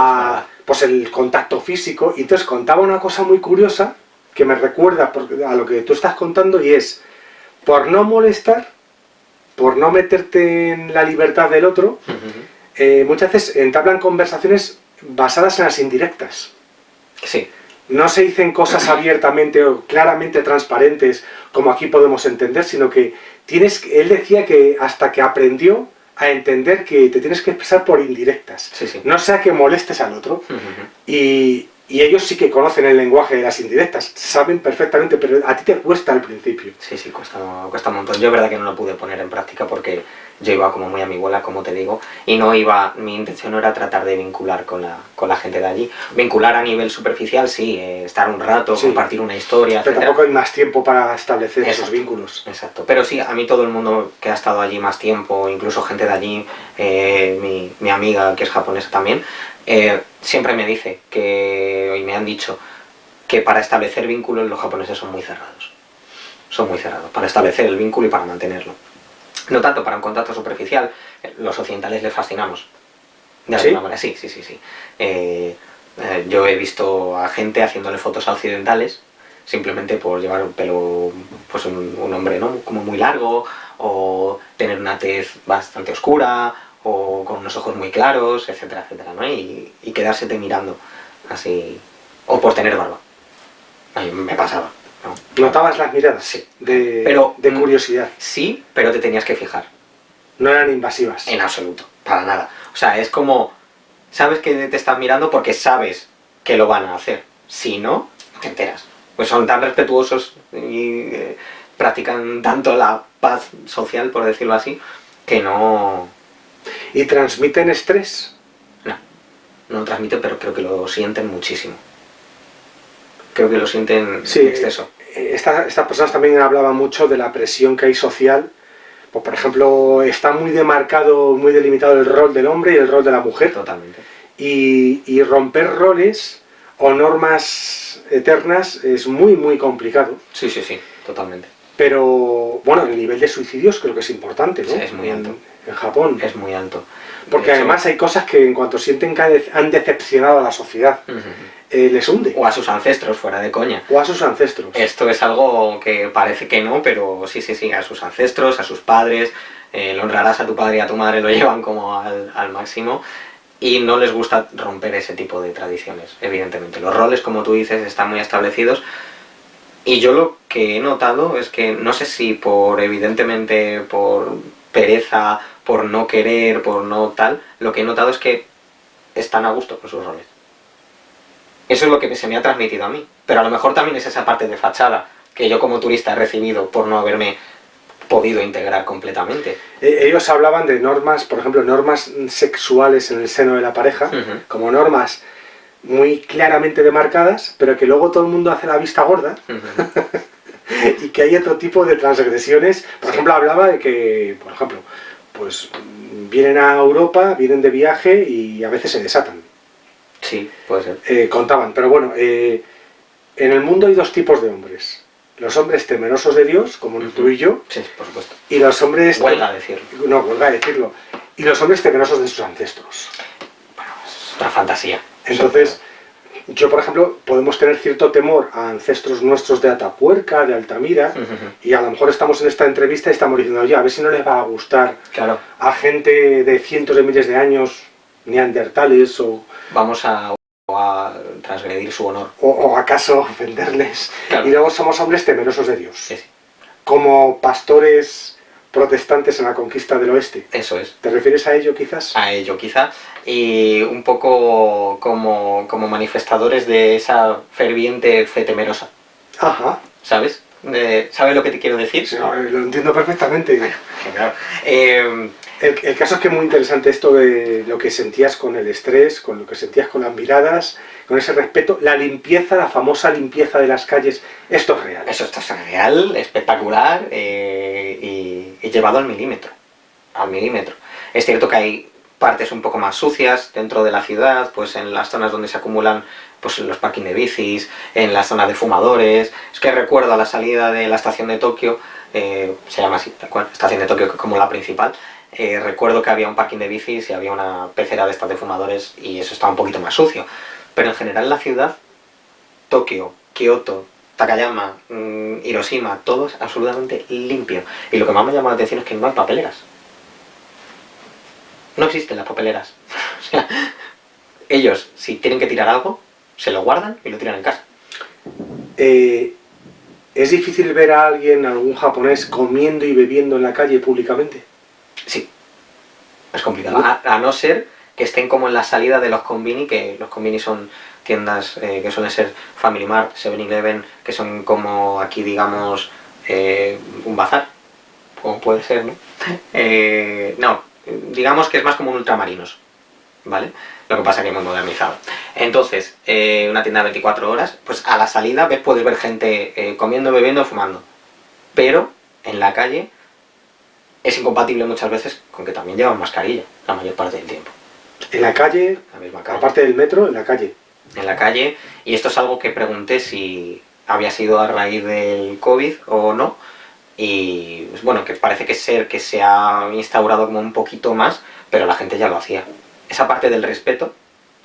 S1: pues el contacto físico. Y entonces contaba una cosa muy curiosa que me recuerda a lo que tú estás contando, y es, por no molestar, por no meterte en la libertad del otro, muchas veces entablan conversaciones basadas en las indirectas.
S2: Sí.
S1: No se dicen cosas abiertamente o claramente transparentes como aquí podemos entender, sino que él decía que hasta que aprendió a entender que te tienes que expresar por indirectas.
S2: Sí.
S1: No sea que molestes al otro. Y ellos sí que conocen el lenguaje de las indirectas, saben perfectamente, pero a ti te cuesta al principio.
S2: Sí, cuesta un montón. Yo es verdad que no lo pude poner en práctica porque yo iba como muy a mi bola, como te digo, y mi intención no era tratar de vincular con la gente de allí. Vincular a nivel superficial, sí, estar un rato, sí, compartir una historia,
S1: pero tampoco hay más tiempo para establecer esos vínculos.
S2: Exacto, pero sí, a mí todo el mundo que ha estado allí más tiempo, incluso gente de allí, mi amiga que es japonesa también, siempre me dice y me han dicho que para establecer vínculos los japoneses son muy cerrados. Son muy cerrados, para establecer el vínculo y para mantenerlo. No tanto para un contacto superficial, los occidentales les fascinamos. De alguna manera, sí. Yo he visto a gente haciéndole fotos a occidentales simplemente por llevar un pelo, pues un hombre, ¿no? Como muy largo, o tener una tez bastante oscura, o con unos ojos muy claros, etcétera, ¿no? Y quedársete mirando así, o por tener barba. A mí me pasaba, ¿no?
S1: ¿Notabas las miradas?
S2: Sí.
S1: De curiosidad.
S2: Sí, pero te tenías que fijar.
S1: No eran invasivas.
S2: En absoluto, para nada. O sea, es como, sabes que te están mirando porque sabes que lo van a hacer. Si no, te enteras. Pues son tan respetuosos y practican tanto la paz social, por decirlo así, que no...
S1: ¿Y transmiten estrés?
S2: No, no transmiten, pero creo que lo sienten muchísimo. Creo que lo sienten en exceso.
S1: Estas personas también hablaban mucho de la presión que hay social. Pues, por ejemplo, está muy demarcado, muy delimitado el rol del hombre y el rol de la mujer.
S2: Totalmente.
S1: Y romper roles o normas eternas es muy, muy complicado.
S2: Sí, sí, sí, totalmente.
S1: Pero, bueno, el nivel de suicidios creo que es importante, ¿no?
S2: Sí, es muy alto.
S1: En Japón.
S2: Es muy alto.
S1: Porque además hay cosas que en cuanto sienten que han decepcionado a la sociedad, les hunde.
S2: O a sus ancestros, fuera de coña.
S1: O a sus ancestros.
S2: Esto es algo que parece que no, pero sí, sí, sí, a sus ancestros, a sus padres, lo honrarás a tu padre y a tu madre, lo llevan como al máximo. Y no les gusta romper ese tipo de tradiciones, evidentemente. Los roles, como tú dices, están muy establecidos. Y yo lo que he notado es que, no sé si evidentemente, por pereza, por no querer, por no tal, lo que he notado es que están a gusto con sus roles. Eso es lo que se me ha transmitido a mí. Pero a lo mejor también es esa parte de fachada que yo como turista he recibido por no haberme podido integrar completamente.
S1: Ellos hablaban de normas, por ejemplo, normas sexuales en el seno de la pareja, como normas muy claramente demarcadas, pero que luego todo el mundo hace la vista gorda y que hay otro tipo de transgresiones. Por ejemplo, hablaba de que, por ejemplo, pues vienen a Europa, vienen de viaje y a veces se desatan.
S2: Sí, puede ser.
S1: Contaban, pero bueno, en el mundo hay dos tipos de hombres. Los hombres temerosos de Dios, como tú y yo.
S2: Sí, por supuesto.
S1: Y los hombres...
S2: Huelga decirlo.
S1: No, huelga decirlo. Y los hombres temerosos de sus ancestros.
S2: Bueno, es otra fantasía.
S1: Entonces, yo, por ejemplo, podemos tener cierto temor a ancestros nuestros de Atapuerca, de Altamira, y a lo mejor estamos en esta entrevista y estamos diciendo, oye, a ver si no les va a gustar a gente de cientos de miles de años, neandertales o...
S2: Vamos a transgredir su honor.
S1: O acaso ofenderles. Claro. Y luego somos hombres temerosos de Dios.
S2: Sí, sí.
S1: Como pastores protestantes en la conquista del oeste.
S2: Eso es.
S1: ¿Te refieres a ello quizás?
S2: A ello quizá. Y un poco como manifestadores de esa ferviente fe temerosa.
S1: Ajá.
S2: ¿Sabes? ¿Sabes lo que te quiero decir?
S1: Sí, lo entiendo perfectamente.
S2: Claro.
S1: El caso es que es muy interesante esto de lo que sentías con el estrés, con lo que sentías con las miradas, con ese respeto, la limpieza, la famosa limpieza de las calles. Esto es real.
S2: Esto es real, espectacular y llevado al milímetro. Al milímetro. Es cierto que hay partes un poco más sucias dentro de la ciudad, pues en las zonas donde se acumulan pues en los parkings de bicis, en las zonas de fumadores. Es que recuerdo a la salida de la estación de Tokio, se llama así, tal cual, estación de Tokio como la principal. Recuerdo que había un parking de bicis y había una pecera de estas de fumadores y eso estaba un poquito más sucio. Pero en general la ciudad, Tokio, Kioto, Takayama, Hiroshima, todo es absolutamente limpio. Y lo que más me llama la atención es que no hay papeleras. No existen las papeleras. O sea, ellos, si tienen que tirar algo, se lo guardan y lo tiran en casa.
S1: ¿Es difícil ver a alguien, algún japonés, comiendo y bebiendo en la calle públicamente?
S2: Sí, es complicado. A no ser que estén como en la salida de los konbini, que los konbini son tiendas que suelen ser Family Mart, 7-Eleven, que son como aquí, digamos, un bazar, como puede ser, ¿no? No, digamos que es más como un ultramarinos, ¿vale? Lo que pasa es que hemos modernizado. Entonces, una tienda de 24 horas, pues a la salida puedes ver gente comiendo, bebiendo, fumando. Pero en la calle es incompatible muchas veces con que también llevan mascarilla la mayor parte del tiempo.
S1: En la calle,
S2: la misma calle.
S1: Aparte del metro, en la calle.
S2: En la calle, y esto es algo que pregunté si había sido a raíz del COVID o no, y pues, bueno, que parece que se ha instaurado como un poquito más, pero la gente ya lo hacía. Esa parte del respeto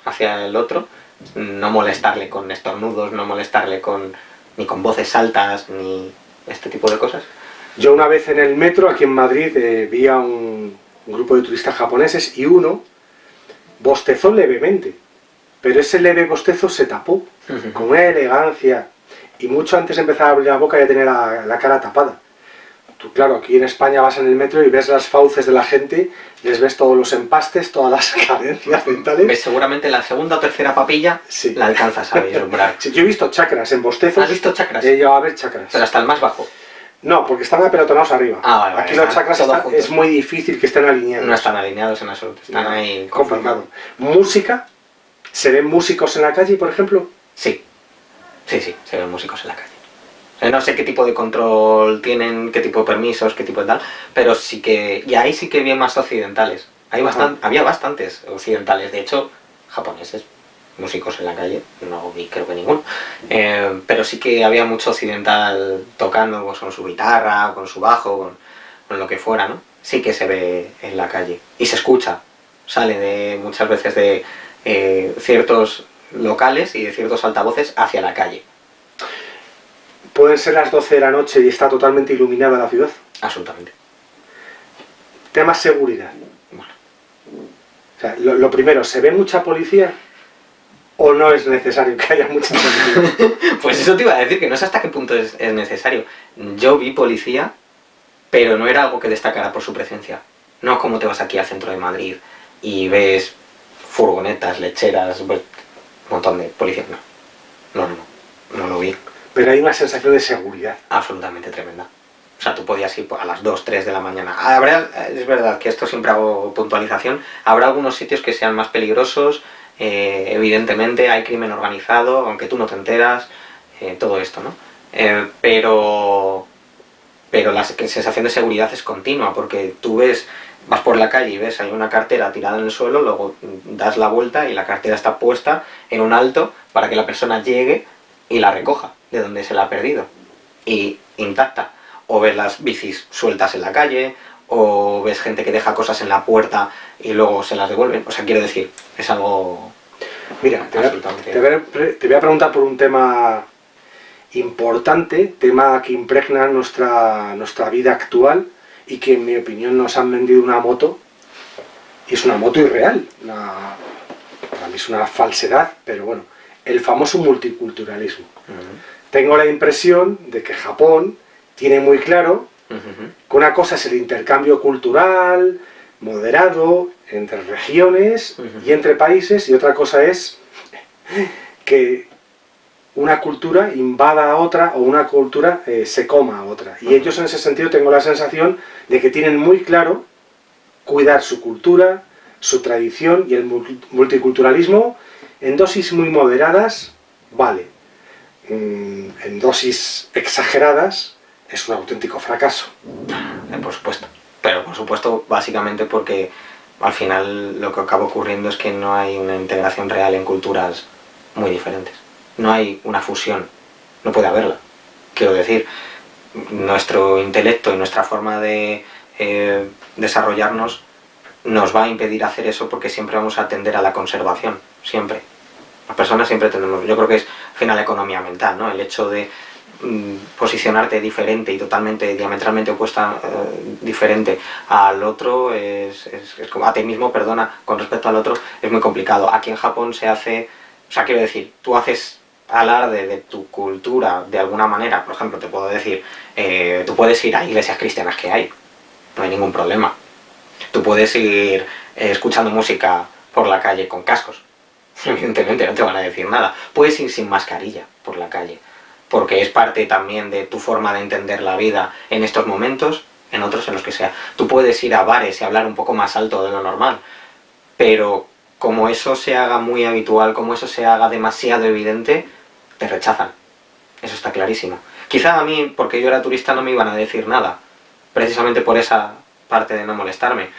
S2: hacia el otro, no molestarle con estornudos, no molestarle ni con voces altas, ni este tipo de cosas.
S1: Yo una vez en el metro, aquí en Madrid, vi a un grupo de turistas japoneses y uno bostezó levemente, pero ese leve bostezo se tapó con una elegancia y mucho antes de empezar a abrir la boca ya tenía la cara tapada. Tú, claro, aquí en España vas en el metro y ves las fauces de la gente, les ves todos los empastes, todas las carencias dentales.
S2: Ves seguramente la segunda o tercera papilla, sí. La alcanzas a vislumbrar.
S1: Sí, yo he visto chakras en bostezos.
S2: ¿Has visto chakras?
S1: He llegado a ver chakras.
S2: Pero hasta el más bajo.
S1: No, porque están apelotonados arriba.
S2: Vale,
S1: aquí los chakras es muy difícil que estén alineados.
S2: No están alineados en absoluto, están ahí
S1: complicado. ¿Música? ¿Se ven músicos en la calle, por ejemplo?
S2: Sí, se ven músicos en la calle. No sé qué tipo de control tienen, qué tipo de permisos, qué tipo de tal, pero sí que... Y ahí sí que había más occidentales. Había bastantes occidentales, de hecho, japoneses, músicos en la calle, no vi creo que ninguno. Pero sí que había mucho occidental tocando pues, con su guitarra, con su bajo, con lo que fuera, ¿no? Sí que se ve en la calle. Y se escucha, sale muchas veces de ciertos locales y de ciertos altavoces hacia la calle.
S1: ¿Pueden ser las 12 de la noche y está totalmente iluminada la ciudad?
S2: Absolutamente.
S1: Tema seguridad.
S2: Bueno.
S1: O sea, lo primero, ¿se ve mucha policía o no es necesario que haya mucha policía?
S2: Pues eso te iba a decir, que no sé hasta qué punto es necesario. Yo vi policía, pero no era algo que destacara por su presencia. No es como te vas aquí al centro de Madrid y ves furgonetas, lecheras, pues, un montón de policías. No lo vi.
S1: Pero hay una sensación de seguridad.
S2: Absolutamente tremenda. O sea, tú podías ir a las 2, 3 de la mañana. Es verdad que esto siempre hago puntualización. Habrá algunos sitios que sean más peligrosos, evidentemente hay crimen organizado, aunque tú no te enteras, todo esto, ¿no? Pero la sensación de seguridad es continua, porque tú vas por la calle y ves hay una cartera tirada en el suelo, luego das la vuelta y la cartera está puesta en un alto para que la persona llegue y la recoja de donde se la ha perdido, y intacta. O ves las bicis sueltas en la calle, o ves gente que deja cosas en la puerta y luego se las devuelven. O sea, quiero decir, es algo...
S1: Mira, te voy a preguntar por un tema importante, tema que impregna nuestra vida actual y que en mi opinión nos han vendido una moto, y es una moto irreal, para mí es una falsedad, pero bueno, el famoso multiculturalismo. Tengo la impresión de que Japón tiene muy claro que una cosa es el intercambio cultural, moderado, entre regiones y entre países, y otra cosa es que una cultura invada a otra o una cultura se coma a otra. Y ellos en ese sentido tengo la sensación de que tienen muy claro cuidar su cultura, su tradición, y el multiculturalismo en dosis muy moderadas, vale. En dosis exageradas es un auténtico fracaso.
S2: Por supuesto. Pero por supuesto básicamente porque al final lo que acaba ocurriendo es que no hay una integración real en culturas muy diferentes. No hay una fusión. No puede haberla. Quiero decir, nuestro intelecto y nuestra forma de desarrollarnos nos va a impedir hacer eso, porque siempre vamos a tender a la conservación. Siempre. Las personas siempre tenemos, yo creo que es al final la economía mental, ¿no? El hecho de posicionarte diferente y totalmente, diametralmente opuesta, diferente al otro, es como a ti mismo, perdona, con respecto al otro, es muy complicado. Aquí en Japón se hace, o sea, quiero decir, tú haces alarde de tu cultura de alguna manera. Por ejemplo, te puedo decir, tú puedes ir a iglesias cristianas que hay, no hay ningún problema. Tú puedes ir escuchando música por la calle con cascos. Evidentemente no te van a decir nada. Puedes ir sin mascarilla por la calle, porque es parte también de tu forma de entender la vida en estos momentos, en otros en los que sea. Tú puedes ir a bares y hablar un poco más alto de lo normal, pero como eso se haga muy habitual, como eso se haga demasiado evidente, te rechazan. Eso está clarísimo. Quizá a mí, porque yo era turista, no me iban a decir nada, precisamente por esa parte de no molestarme,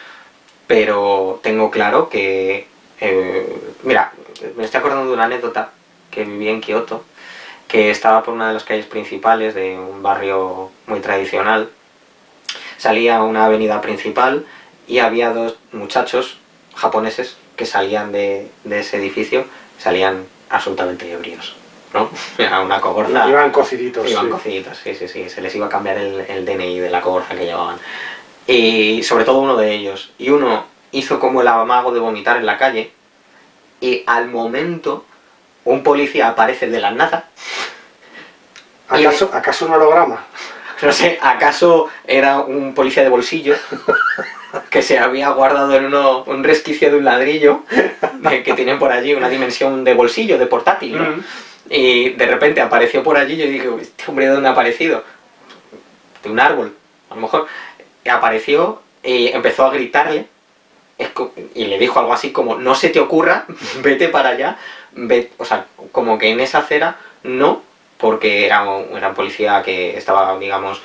S2: pero tengo claro que... mira, me estoy acordando de una anécdota que viví en Kioto, que estaba por una de las calles principales de un barrio muy tradicional. Salía a una avenida principal y había dos muchachos japoneses que salían de ese edificio, salían absolutamente ebrios, ¿no? Era una cogorza.
S1: Iban cociditos.
S2: Iban cociditos, sí, se les iba a cambiar el DNI de la cogorza que llevaban. Y sobre todo uno de ellos. Y uno hizo como el amago de vomitar en la calle, y al momento un policía aparece de la nada.
S1: ¿Acaso un holograma?
S2: No sé, ¿acaso era un policía de bolsillo que se había guardado en un resquicio de un ladrillo que tienen por allí una dimensión de bolsillo, de portátil, ¿no? Y de repente apareció por allí y yo dije, ¿este hombre de dónde ha aparecido? de un árbol, a lo mejor, apareció y empezó a gritarle y le dijo algo así como, no se te ocurra, vete para allá, o sea, como que en esa acera no, porque era un policía que estaba, digamos,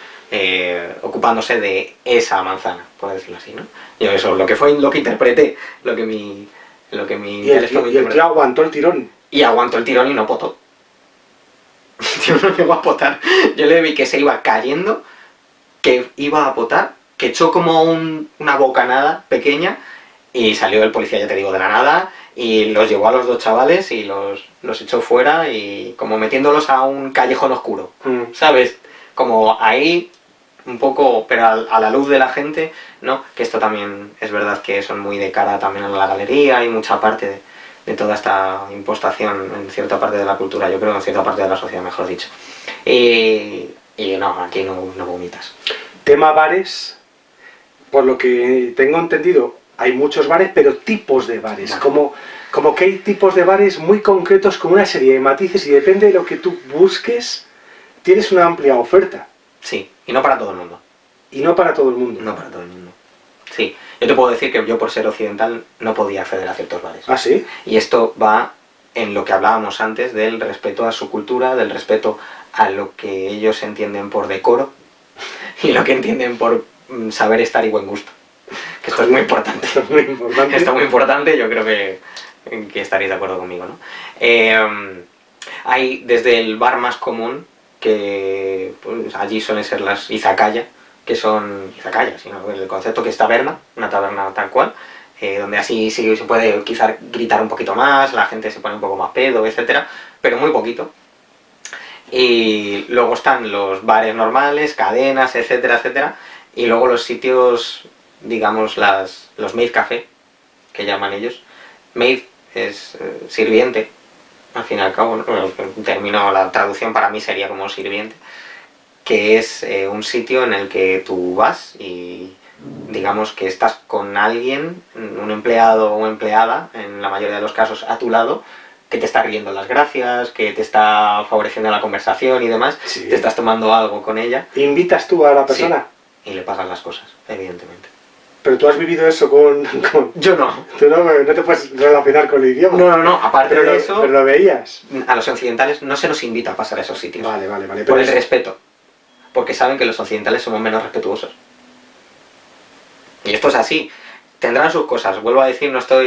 S2: ocupándose de esa manzana, por decirlo así, ¿no? Yo eso, lo que interpreté, lo que mi
S1: y el tío aguantó el tirón.
S2: Y aguantó el tirón y no potó. El tío no llegó a potar. Yo le vi que se iba cayendo, que iba a potar, que echó como una bocanada pequeña y salió el policía, ya te digo, de la nada y los llevó a los dos chavales y los echó fuera y como metiéndolos a un callejón oscuro, ¿sabes? Como ahí un poco, pero a la luz de la gente, ¿no? Que esto también es verdad que son muy de cara también a la galería y mucha parte de toda esta impostación en cierta parte de la cultura, yo creo en cierta parte de la sociedad, mejor dicho. Y no, aquí no vomitas.
S1: Tema bares, por lo que tengo entendido, hay muchos bares, pero tipos de bares, como que hay tipos de bares muy concretos con una serie de matices y depende de lo que tú busques, tienes una amplia oferta.
S2: Sí, y no para todo el mundo.
S1: Y no para todo el mundo.
S2: No para todo el mundo. Sí, yo te puedo decir que yo por ser occidental no podía acceder a ciertos bares.
S1: ¿Ah, sí?
S2: Y esto va en lo que hablábamos antes del respeto a su cultura, del respeto a lo que ellos entienden por decoro y lo que entienden por saber estar y buen gusto. Que esto es muy importante.
S1: Esto es muy importante.
S2: Esto es muy importante, yo creo que estaréis de acuerdo conmigo, ¿no? Hay desde el bar más común, que pues, allí suelen ser las izakaya, que son izakaya, sino el concepto que es taberna, una taberna tal cual, donde así sí se puede quizás gritar un poquito más, la gente se pone un poco más pedo, etcétera, pero muy poquito. Y luego están los bares normales, cadenas, etcétera, etcétera, y luego los sitios, digamos, los maid café, que llaman ellos. Maid es sirviente, al fin y al cabo, ¿no? El término, la traducción para mí sería como sirviente, que es un sitio en el que tú vas y digamos que estás con alguien, un empleado o empleada, en la mayoría de los casos a tu lado, que te está riendo las gracias, que te está favoreciendo la conversación y demás, sí. Te estás tomando algo con ella.
S1: ¿Invitas tú a la persona?
S2: Sí, y le pagas las cosas, evidentemente.
S1: Pero tú has vivido eso con...
S2: Yo no.
S1: Tú no te puedes relacionar con el idioma.
S2: No, aparte de eso...
S1: Pero lo veías.
S2: A los occidentales no se nos invita a pasar a esos sitios.
S1: Vale.
S2: Por el respeto. Porque saben que los occidentales somos menos respetuosos. Y esto es así. Tendrán sus cosas. Vuelvo a decir, no estoy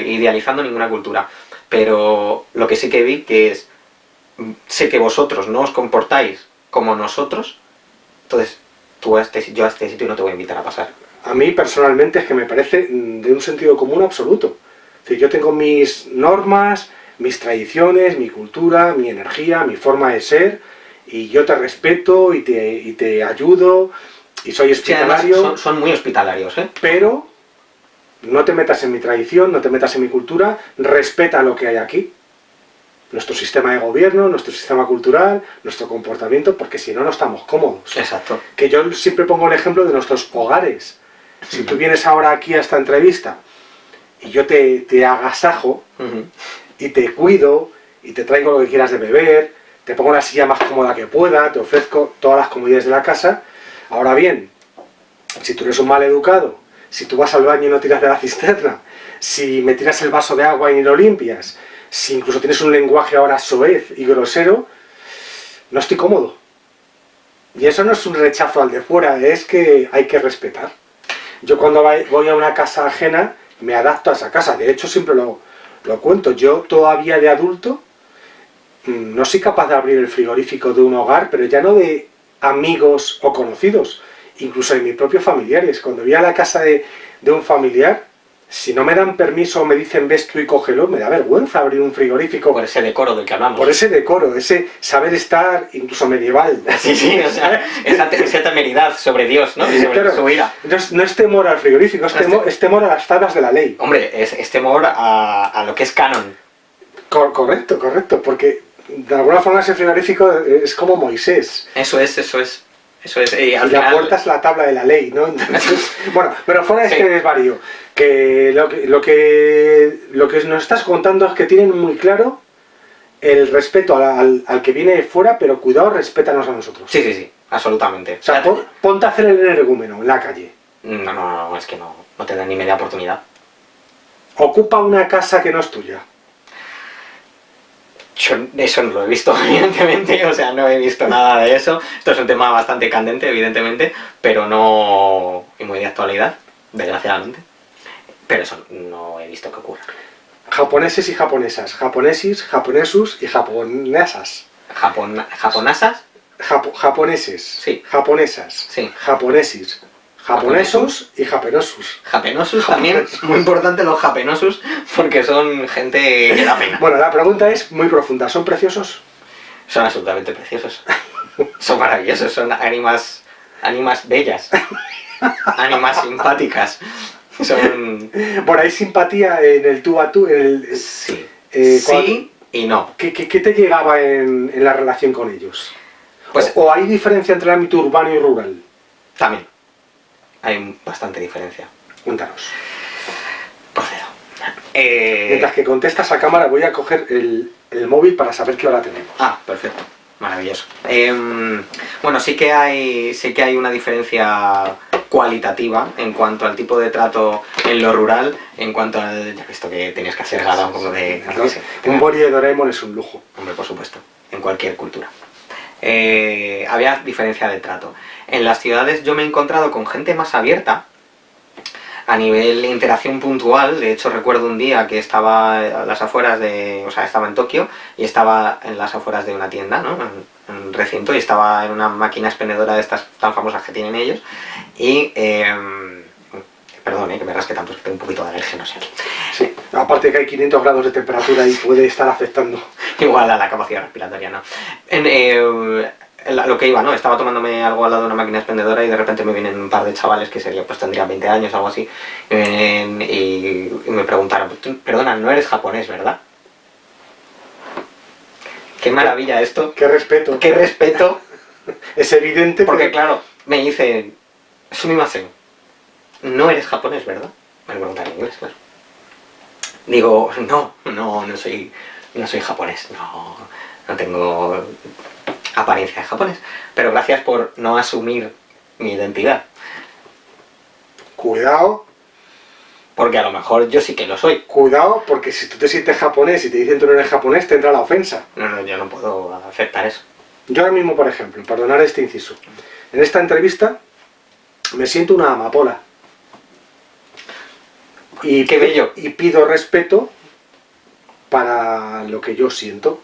S2: idealizando ninguna cultura. Pero lo que sí que vi que es... Sé que vosotros no os comportáis como nosotros. Entonces, yo a este sitio no te voy a invitar a pasar.
S1: A mí personalmente es que me parece de un sentido común absoluto. Es decir, yo tengo mis normas, mis tradiciones, mi cultura, mi energía, mi forma de ser, y yo te respeto y te ayudo y soy hospitalario.
S2: Sí, son muy hospitalarios, ¿eh?
S1: Pero no te metas en mi tradición, no te metas en mi cultura, respeta lo que hay aquí. Nuestro sistema de gobierno, nuestro sistema cultural, nuestro comportamiento, porque si no, no estamos cómodos.
S2: Exacto.
S1: Que yo siempre pongo el ejemplo de nuestros hogares. Si tú vienes ahora aquí a esta entrevista y yo te agasajo y te cuido y te traigo lo que quieras de beber, te pongo la silla más cómoda que pueda, te ofrezco todas las comodidades de la casa. Ahora bien, si tú eres un mal educado, si tú vas al baño y no tiras de la cisterna, si me tiras el vaso de agua y ni lo limpias, si incluso tienes un lenguaje ahora soez y grosero, no estoy cómodo. Y eso no es un rechazo al de fuera, es que hay que respetar. Yo cuando voy a una casa ajena, me adapto a esa casa. De hecho, siempre lo cuento. Yo todavía de adulto no soy capaz de abrir el frigorífico de un hogar, pero ya no de amigos o conocidos, incluso de mis propios familiares. Cuando voy a la casa de un familiar, si no me dan permiso o me dicen ves tú y cógelo, me da vergüenza abrir un frigorífico.
S2: Por ese decoro del que hablamos.
S1: Por ese decoro, ese saber estar incluso medieval.
S2: Sí, o sea, esa temeridad sobre Dios, ¿no? Y sobre su ira.
S1: No es temor al frigorífico, es temor a las tablas de la ley.
S2: Hombre, es temor a lo que es canon.
S1: Correcto, porque de alguna forma ese frigorífico es como Moisés.
S2: Eso es.
S1: Y la puerta es la tabla de la ley, ¿no? Entonces, bueno, pero fuera de este desvarío, que lo que nos estás contando es que tienen muy claro el respeto al que viene de fuera, pero cuidado, respétanos a nosotros.
S2: Sí. absolutamente.
S1: O sea, ponte a hacer el energúmeno en la calle.
S2: No, es que no te dan ni media oportunidad.
S1: Ocupa una casa que no es tuya.
S2: Yo eso no lo he visto, evidentemente, o sea, no he visto nada de eso. Esto es un tema bastante candente, evidentemente, pero no... y muy de actualidad, desgraciadamente. Pero eso no he visto que ocurra.
S1: Japoneses y japonesas, japonesis, japonesus y japonesas.
S2: ¿Japonasas?
S1: Japoneses,
S2: Sí.
S1: japonesas,
S2: Sí.
S1: japonesis, japonesus y japenosus.
S2: Japenosus también, muy importante los japenosus, porque son gente que da pena.
S1: Bueno, la pregunta es muy profunda. ¿Son preciosos?
S2: Son absolutamente preciosos. Son maravillosos, son ánimas bellas. Ánimas simpáticas. Son...
S1: Bueno, hay simpatía en el tú a tú.
S2: Sí.
S1: Sí
S2: y no.
S1: ¿Qué te llegaba en la relación con ellos?
S2: Pues,
S1: ¿O hay diferencia entre el ámbito urbano y rural?
S2: También. Hay bastante diferencia.
S1: Cuéntanos.
S2: Procedo.
S1: Mientras que contestas a cámara, voy a coger el móvil para saber qué hora tenemos.
S2: Perfecto. Maravilloso. Bueno, sí que hay una diferencia cualitativa en cuanto al tipo de trato en lo rural, en cuanto al... Ya he visto que tenías que hacer gala un poco de...
S1: Un boli de Doraemon es un lujo.
S2: Hombre, por supuesto, en cualquier cultura. Había diferencia de trato. En las ciudades yo me he encontrado con gente más abierta a nivel de interacción puntual. De hecho, recuerdo un día que estaba a las afueras de... O sea, estaba en Tokio y estaba en las afueras de una tienda, ¿no? En un recinto, y estaba en una máquina expendedora de estas tan famosas que tienen ellos. Y... perdón, que me rasque tanto, es que tengo un poquito de alergia, no sé.
S1: Sí, aparte que hay 500 grados de temperatura y puede estar afectando.
S2: Igual a la capacidad respiratoria, ¿no? Lo que iba, ¿no? Estaba tomándome algo al lado de una máquina expendedora y de repente me vienen un par de chavales que sería, pues tendrían 20 años, algo así, y me preguntaron, perdona, no eres japonés, ¿verdad? Qué maravilla esto.
S1: Qué respeto.
S2: Qué respeto.
S1: Es evidente.
S2: Porque claro, me dicen, sumimasen, no eres japonés, ¿verdad? Me lo preguntan en inglés, claro. Digo, no soy japonés, no tengo apariencia de japonés, pero gracias por no asumir mi identidad.
S1: Cuidado.
S2: Porque a lo mejor yo sí que lo soy.
S1: Cuidado, porque si tú te sientes japonés y te dicen tú no eres japonés, te entra la ofensa.
S2: No, yo no puedo aceptar eso.
S1: Yo ahora mismo, por ejemplo, perdonar este inciso, en esta entrevista me siento una amapola. Y
S2: ¡qué bello!
S1: Y pido respeto para lo que yo siento.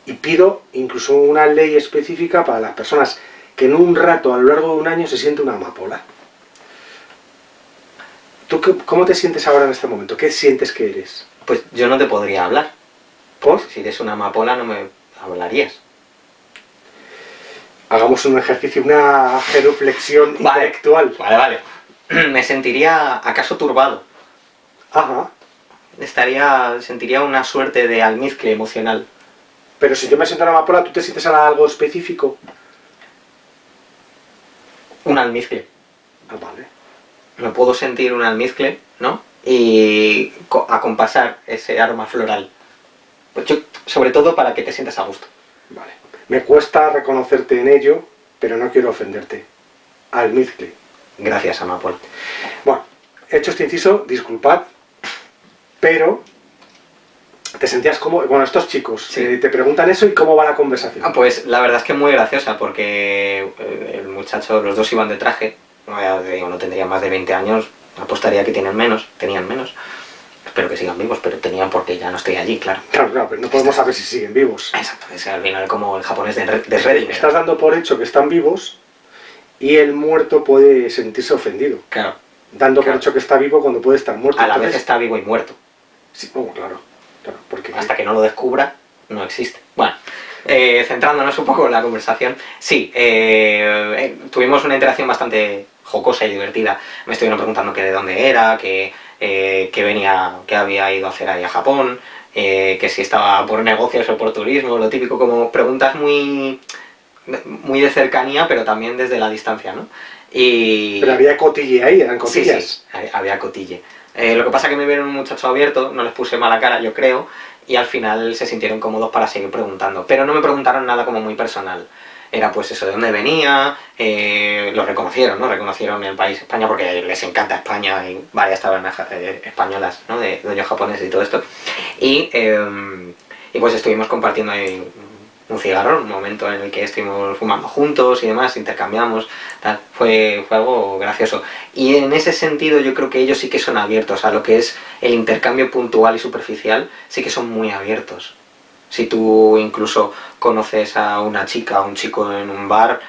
S1: Y pido incluso una ley específica para las personas que en un rato, a lo largo de un año, se siente una amapola. ¿Tú cómo te sientes ahora en este momento? ¿Qué sientes que eres?
S2: Pues yo no te podría hablar.
S1: ¿Por?
S2: Si eres una amapola no me hablarías.
S1: Hagamos un ejercicio, una genuflexión intelectual.
S2: Vale. Me sentiría acaso turbado.
S1: Ajá.
S2: Sentiría una suerte de almizcle emocional.
S1: Pero si yo me siento una amapola, ¿tú te sientes algo específico?
S2: Un almizcle.
S1: Ah, vale.
S2: Me puedo sentir un almizcle, ¿no? Y acompasar ese aroma floral. Pues sobre todo para que te sientas a gusto.
S1: Vale. Me cuesta reconocerte en ello, pero no quiero ofenderte. Almizcle.
S2: Gracias, amapola.
S1: Bueno, hecho este inciso, disculpad, pero te sentías como... Bueno, estos chicos
S2: sí.
S1: Te preguntan eso y cómo va la conversación.
S2: Pues la verdad es que muy graciosa, porque el muchacho, los dos iban de traje, no tendrían más de 20 años, apostaría que tenían menos. Espero que sigan vivos, pero tenían porque ya no estoy allí, claro.
S1: Claro, pero no podemos saber si siguen vivos.
S2: Exacto, es al final como el japonés de Redding.
S1: Estás dando por hecho que están vivos y el muerto puede sentirse ofendido.
S2: Claro.
S1: Dando por hecho que está vivo cuando puede estar muerto.
S2: A la vez está vivo y muerto.
S1: Sí, claro. Porque
S2: hasta que no lo descubra, no existe. Bueno, centrándonos un poco en la conversación, sí, tuvimos una interacción bastante jocosa y divertida. Me estuvieron preguntando que de dónde era, que había ido a hacer ahí a Japón, que si estaba por negocios o por turismo, lo típico, como preguntas muy de cercanía, pero también desde la distancia, ¿no?
S1: Pero había cotille ahí, eran cotillas.
S2: Sí, había cotille. Lo que pasa es que me vieron un muchacho abierto, no les puse mala cara, yo creo, y al final se sintieron cómodos para seguir preguntando. Pero no me preguntaron nada como muy personal. era pues eso, de dónde venía, lo reconocieron, ¿no? Reconocieron el país España porque les encanta España, hay varias tabernas españolas, ¿no? De dueños japoneses y todo esto. Y pues estuvimos compartiendo ahí un cigarro, un momento en el que estuvimos fumando juntos y demás, intercambiamos, tal. Fue algo gracioso. Y en ese sentido yo creo que ellos sí que son abiertos a lo que es el intercambio puntual y superficial, sí que son muy abiertos. Si tú incluso conoces a una chica o un chico en un bar,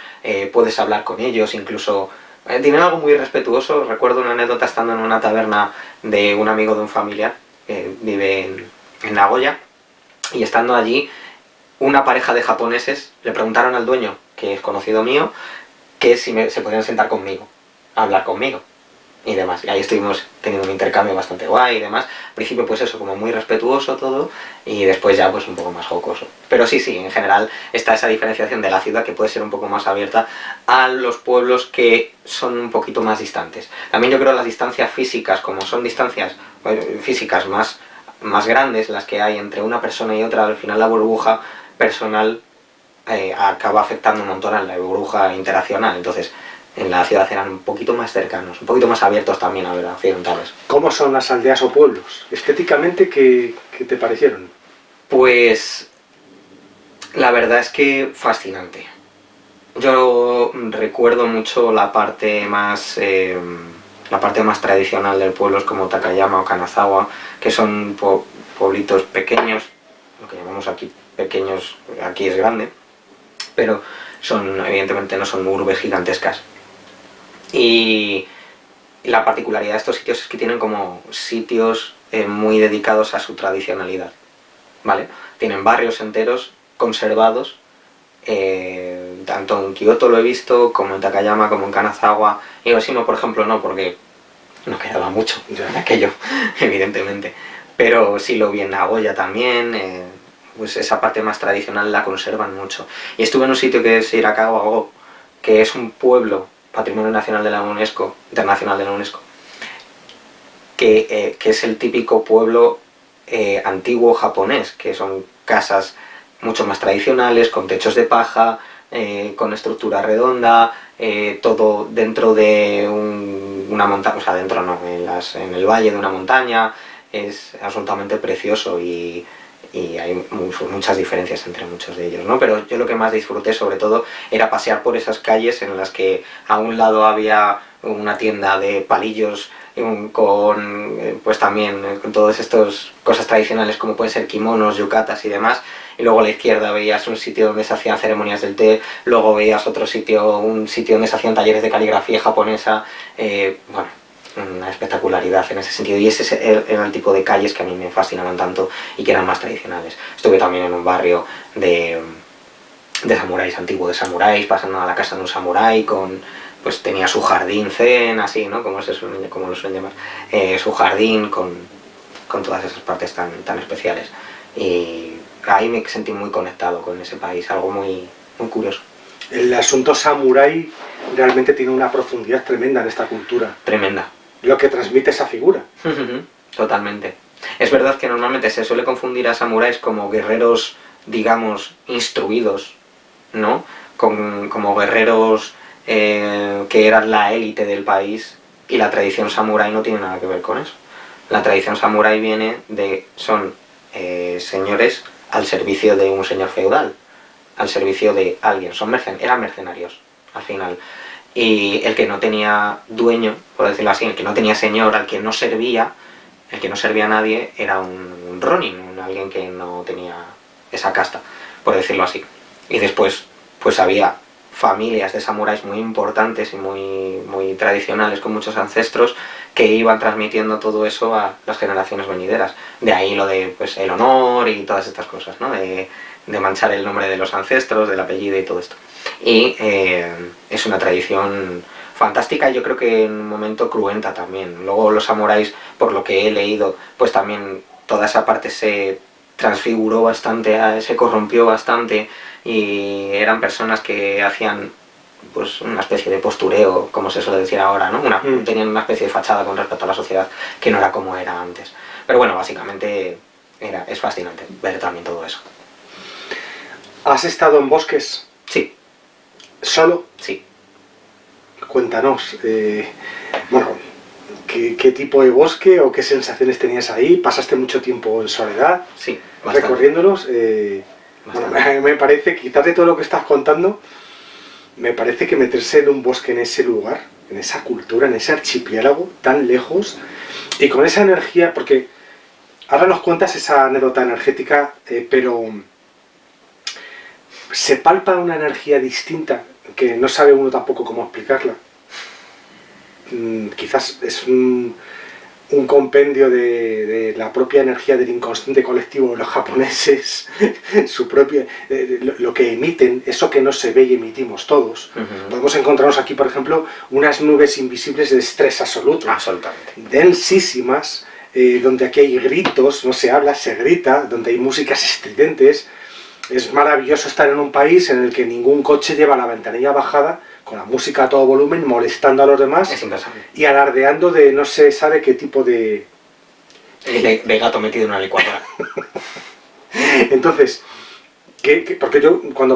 S2: puedes hablar con ellos, incluso tienen algo muy respetuoso. Recuerdo una anécdota estando en una taberna de un amigo de un familiar que vive en Nagoya, y estando allí, una pareja de japoneses le preguntaron al dueño, que es conocido mío, que si se podían sentar conmigo, a hablar conmigo y demás. Y ahí estuvimos teniendo un intercambio bastante guay y demás. Al principio pues eso, como muy respetuoso todo, y después ya pues un poco más jocoso. Pero sí, en general está esa diferenciación de la ciudad que puede ser un poco más abierta a los pueblos que son un poquito más distantes. También yo creo las distancias físicas, como son distancias físicas más grandes, las que hay entre una persona y otra, al final la burbuja personal acaba afectando un montón a la burbuja interaccional. Entonces en la ciudad eran un poquito más cercanos, un poquito más abiertos también a ver occidentales.
S1: ¿Cómo son las aldeas o pueblos? Estéticamente, ¿qué te parecieron?
S2: Pues la verdad es que fascinante. Yo recuerdo mucho la parte más tradicional del pueblo, como Takayama o Kanazawa, que son pueblitos pequeños, lo que llamamos aquí pequeños, aquí es grande, pero evidentemente no son urbes gigantescas. Y la particularidad de estos sitios es que tienen como sitios muy dedicados a su tradicionalidad, ¿vale? Tienen barrios enteros conservados, tanto en Kioto lo he visto, como en Takayama, como en Kanazawa. Hiroshima, por ejemplo, no, porque no quedaba mucho de aquello, evidentemente. Pero sí lo vi en Nagoya también, pues esa parte más tradicional la conservan mucho. Y estuve en un sitio que es Irakawa, que es un pueblo Patrimonio Nacional de la UNESCO, Internacional de la UNESCO, que es el típico pueblo antiguo japonés, que son casas mucho más tradicionales, con techos de paja, con estructura redonda, todo dentro de una montaña, o sea, dentro no, en el valle de una montaña. Es absolutamente precioso y hay muchas diferencias entre muchos de ellos, ¿no? Pero yo lo que más disfruté sobre todo era pasear por esas calles en las que a un lado había una tienda de palillos con pues también con todas estas cosas tradicionales como pueden ser kimonos, yukatas y demás, y luego a la izquierda veías un sitio donde se hacían ceremonias del té, luego veías otro sitio, un sitio donde se hacían talleres de caligrafía japonesa, bueno, una espectacularidad en ese sentido, y ese era el tipo de calles que a mí me fascinaban tanto y que eran más tradicionales. Estuve también en un barrio de samuráis, antiguo de samuráis, pasando a la casa de un samurái pues tenía su jardín zen, así, ¿no? Como lo suelen llamar, su jardín con todas esas partes tan especiales. Y ahí me sentí muy conectado con ese país, algo muy, muy curioso.
S1: El asunto samurái realmente tiene una profundidad tremenda en esta cultura.
S2: Tremenda.
S1: Lo que transmite esa figura.
S2: Totalmente. Es verdad que normalmente se suele confundir a samuráis como guerreros, digamos, instruidos, ¿no? Como guerreros que eran la élite del país, y la tradición samurái no tiene nada que ver con eso. La tradición samurái son señores al servicio de un señor feudal, al servicio de alguien, eran mercenarios, al final. Y el que no tenía dueño, por decirlo así, el que no tenía señor, el que no servía a nadie, era un ronin, alguien que no tenía esa casta, por decirlo así. Y después, pues había familias de samuráis muy importantes y muy, muy tradicionales, con muchos ancestros, que iban transmitiendo todo eso a las generaciones venideras. De ahí lo de pues, el honor y todas estas cosas, ¿no? De manchar el nombre de los ancestros, del apellido y todo esto. Y es una tradición fantástica, y yo creo que en un momento cruenta también. Luego los samuráis, por lo que he leído, pues también toda esa parte se transfiguró bastante, se corrompió bastante, y eran personas que hacían pues una especie de postureo, como se suele decir ahora, ¿no? Tenían una especie de fachada con respecto a la sociedad que no era como era antes. Pero bueno, básicamente es fascinante ver también todo eso.
S1: ¿Has estado en bosques?
S2: Sí,
S1: ¿Solo?
S2: Sí.
S1: Cuéntanos, bueno, ¿qué tipo de bosque o qué sensaciones tenías ahí? ¿Pasaste mucho tiempo en soledad?
S2: Sí, bastante.
S1: Recorriéndolos. Bueno, me parece, quizás de todo lo que estás contando, me parece que meterse en un bosque, en ese lugar, en esa cultura, en ese archipiélago tan lejos, y con esa energía, porque ahora nos cuentas esa anécdota energética, pero se palpa una energía distinta que no sabe uno tampoco cómo explicarla. Quizás es un compendio de la propia energía del inconsciente colectivo de los japoneses, su propia, lo que emiten, eso que no se ve y emitimos todos. Podemos encontrarnos aquí, por ejemplo, unas nubes invisibles de estrés absoluto.
S2: Absolutamente.
S1: Densísimas, donde aquí hay gritos, no se habla, se grita, donde hay músicas estridentes. Es maravilloso estar en un país en el que ningún coche lleva la ventanilla bajada, con la música a todo volumen, molestando a los demás.
S2: Es impensable.
S1: Y alardeando de no se sabe qué tipo de
S2: gato metido en una licuadora.
S1: Entonces, porque yo cuando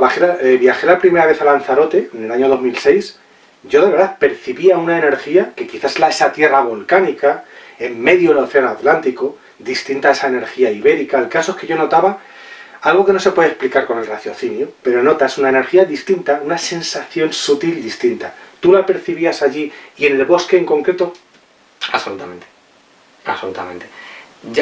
S1: viajé la primera vez a Lanzarote, en el año 2006, yo de verdad percibía una energía que quizás esa tierra volcánica, en medio del océano Atlántico, distinta a esa energía ibérica. El caso es que yo notaba algo que no se puede explicar con el raciocinio, pero notas una energía distinta, una sensación sutil distinta. ¿Tú la percibías allí y en el bosque en concreto?
S2: Absolutamente. Absolutamente.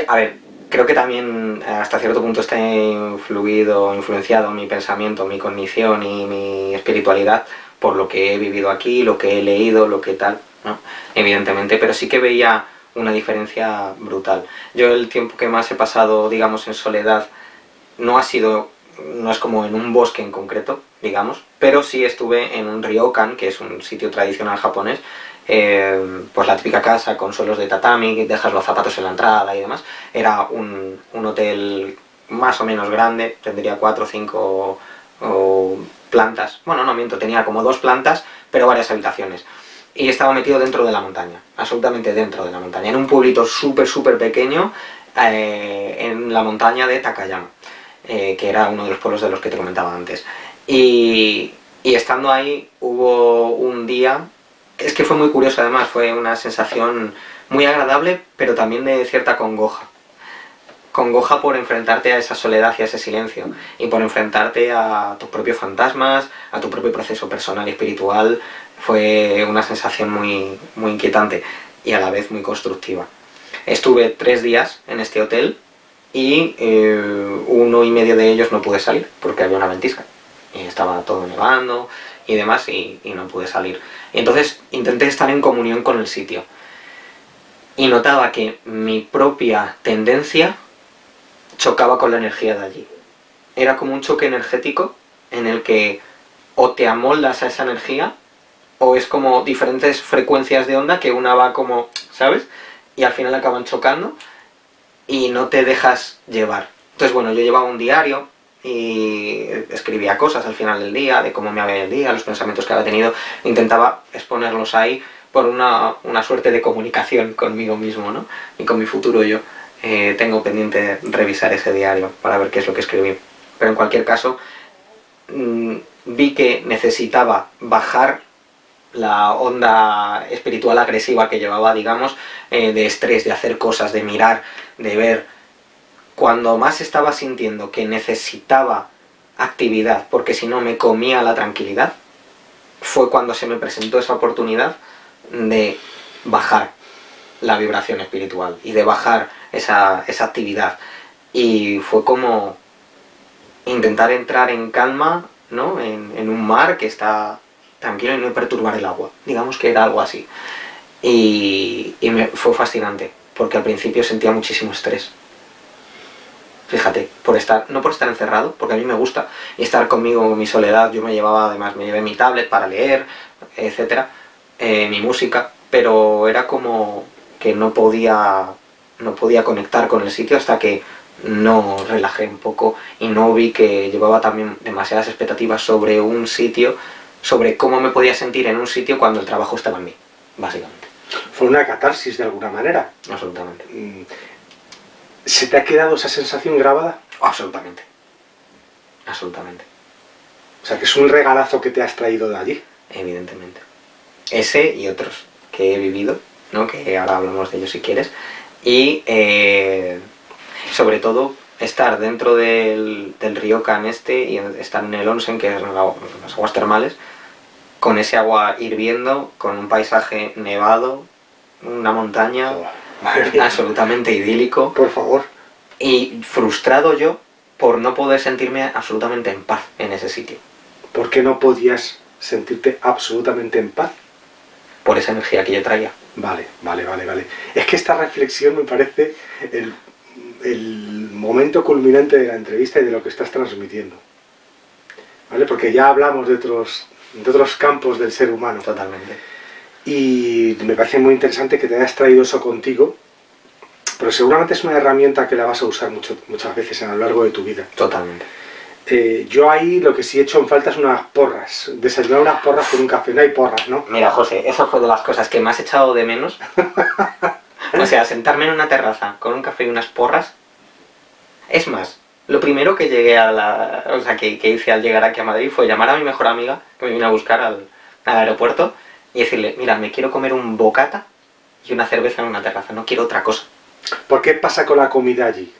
S2: A ver, creo que también hasta cierto punto está influenciado mi pensamiento, mi cognición y mi espiritualidad por lo que he vivido aquí, lo que he leído, lo que tal, ¿no? Evidentemente, pero sí que veía una diferencia brutal. Yo el tiempo que más he pasado, digamos, en soledad, no es como en un bosque en concreto, digamos, pero sí estuve en un ryokan, que es un sitio tradicional japonés, pues la típica casa con suelos de tatami, que dejas los zapatos en la entrada y demás. Era un hotel más o menos grande, tendría 4 o 5 plantas, bueno, no miento, tenía como 2 plantas, pero varias habitaciones. Y estaba metido dentro de la montaña, absolutamente dentro de la montaña, en un pueblito súper pequeño, en la montaña de Takayama. Que era uno de los pueblos de los que te comentaba antes. Y estando ahí hubo un día, es que fue muy curioso además, fue una sensación muy agradable, pero también de cierta congoja. Congoja por enfrentarte a esa soledad y a ese silencio, y por enfrentarte a tus propios fantasmas, a tu propio proceso personal y espiritual. Fue una sensación muy inquietante y a la vez muy constructiva. Estuve 3 días en este hotel, y 1 y medio de ellos no pude salir porque había una ventisca y estaba todo nevando y demás, y no pude salir. Y entonces intenté estar en comunión con el sitio y notaba que mi propia tendencia chocaba con la energía de allí. Era como un choque energético en el que o te amoldas a esa energía o es como diferentes frecuencias de onda que una va como, ¿sabes? Y al final acaban chocando y no te dejas llevar. Entonces, bueno, yo llevaba un diario y escribía cosas al final del día, de cómo me había ido el día, los pensamientos que había tenido. Intentaba exponerlos ahí por una suerte de comunicación conmigo mismo, ¿no? Y con mi futuro yo. Tengo pendiente revisar ese diario para ver qué es lo que escribí. Pero en cualquier caso, vi que necesitaba bajar la onda espiritual agresiva que llevaba, digamos, de estrés, de hacer cosas, de mirar, de ver. Cuando más estaba sintiendo que necesitaba actividad, porque si no me comía la tranquilidad, fue cuando se me presentó esa oportunidad de bajar la vibración espiritual y de bajar esa actividad. Y fue como intentar entrar en calma, ¿no? En un mar que está tranquilo y no perturbar el agua. Digamos que era algo así. Y fue fascinante, porque al principio sentía muchísimo estrés. Fíjate, no por estar encerrado, porque a mí me gusta, y estar conmigo, mi soledad. Yo me llevé mi tablet para leer, etcétera, mi música, pero era como que no podía conectar con el sitio hasta que no relajé un poco y no vi que llevaba también demasiadas expectativas sobre un sitio, sobre cómo me podía sentir en un sitio cuando el trabajo estaba en mí, básicamente.
S1: Fue una catarsis de alguna manera.
S2: Absolutamente.
S1: ¿Se te ha quedado esa sensación grabada?
S2: Absolutamente. Absolutamente.
S1: O sea, que es un regalazo que te has traído de allí.
S2: Evidentemente. Ese y otros que he vivido, ¿no? Que ahora hablamos de ellos si quieres. Y sobre todo estar dentro del Ryokan este y estar en el onsen, que es las aguas termales, con ese agua hirviendo, con un paisaje nevado, una montaña,
S1: Madre mía.
S2: absolutamente idílico.
S1: Por favor.
S2: Y frustrado yo por no poder sentirme absolutamente en paz en ese sitio.
S1: ¿Por qué no podías sentirte absolutamente en paz?
S2: Por esa energía que yo traía.
S1: Vale. Es que esta reflexión me parece el momento culminante de la entrevista y de lo que estás transmitiendo. ¿Vale? Porque ya hablamos de otros campos del ser humano.
S2: Totalmente.
S1: Y me parece muy interesante que te hayas traído eso contigo, pero seguramente es una herramienta que la vas a usar muchas veces a lo largo de tu vida.
S2: Totalmente.
S1: Yo ahí lo que sí he hecho en falta es unas porras. Desayunar unas porras con un café. No hay porras, ¿no?
S2: Mira, José, eso fue de las cosas que más he echado de menos. O sea, sentarme en una terraza con un café y unas porras. Es más, lo primero que llegué que hice al llegar aquí a Madrid fue llamar a mi mejor amiga, que me vino a buscar al aeropuerto, y decirle, mira, me quiero comer un bocata y una cerveza en una terraza, no quiero otra cosa.
S1: ¿Por qué pasa con la comida allí?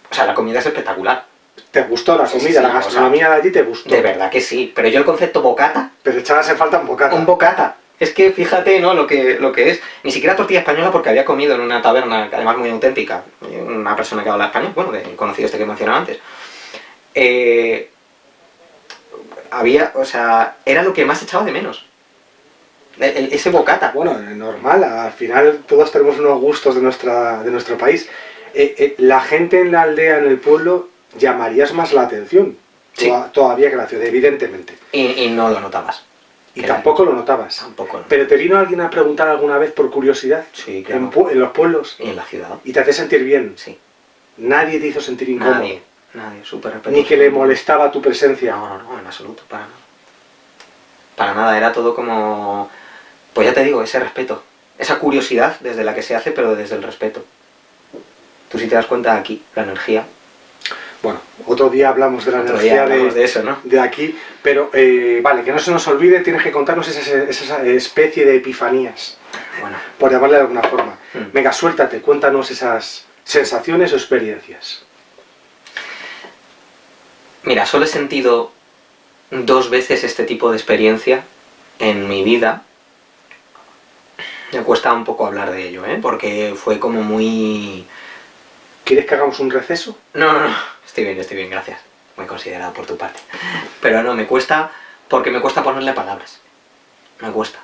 S2: O sea, la comida es espectacular.
S1: ¿Te gustó la comida?
S2: Sí,
S1: La gastronomía de allí te gustó.
S2: De verdad que sí, pero yo el concepto bocata...
S1: Pero echabas en falta un bocata.
S2: Un bocata. Es que fíjate, ¿no? Lo que es. Ni siquiera tortilla española porque había comido en una taberna, además muy auténtica, una persona que habla español, bueno, que conocido este que mencionaba antes. Era lo que más echaba de menos. Ese bocata.
S1: Bueno, normal, al final todos tenemos unos gustos de nuestro país. La gente en la aldea, en el pueblo, llamarías más la atención.
S2: Sí.
S1: Todavía que la ciudad, evidentemente.
S2: Y no lo notabas.
S1: Y tampoco lo notabas.
S2: Tampoco. No.
S1: ¿Pero te vino alguien a preguntar alguna vez por curiosidad?
S2: Sí, claro.
S1: En los pueblos.
S2: Y en la ciudad.
S1: Y te hace sentir bien.
S2: Sí.
S1: Nadie te hizo sentir incómodo.
S2: Nadie, súper respetuoso.
S1: Ni que le molestaba tu presencia.
S2: No, en absoluto, para nada. Para nada, era todo como... Pues ya te digo, ese respeto. Esa curiosidad desde la que se hace, pero desde el respeto. Tú si te das cuenta aquí, la energía.
S1: Bueno, otro día hablamos de la energía
S2: de eso, ¿no?
S1: de aquí, pero vale, que no se nos olvide, tienes que contarnos esa especie de epifanías,
S2: Bueno.
S1: por llamarle de alguna forma. Venga, suéltate, cuéntanos esas sensaciones o experiencias.
S2: Mira, solo he sentido 2 veces este tipo de experiencia en mi vida. Me cuesta un poco hablar de ello, ¿eh? Porque fue como muy...
S1: ¿Quieres que hagamos un receso?
S2: No. Estoy bien, gracias. Muy considerado por tu parte. Pero no, me cuesta porque me cuesta ponerle palabras. Me cuesta.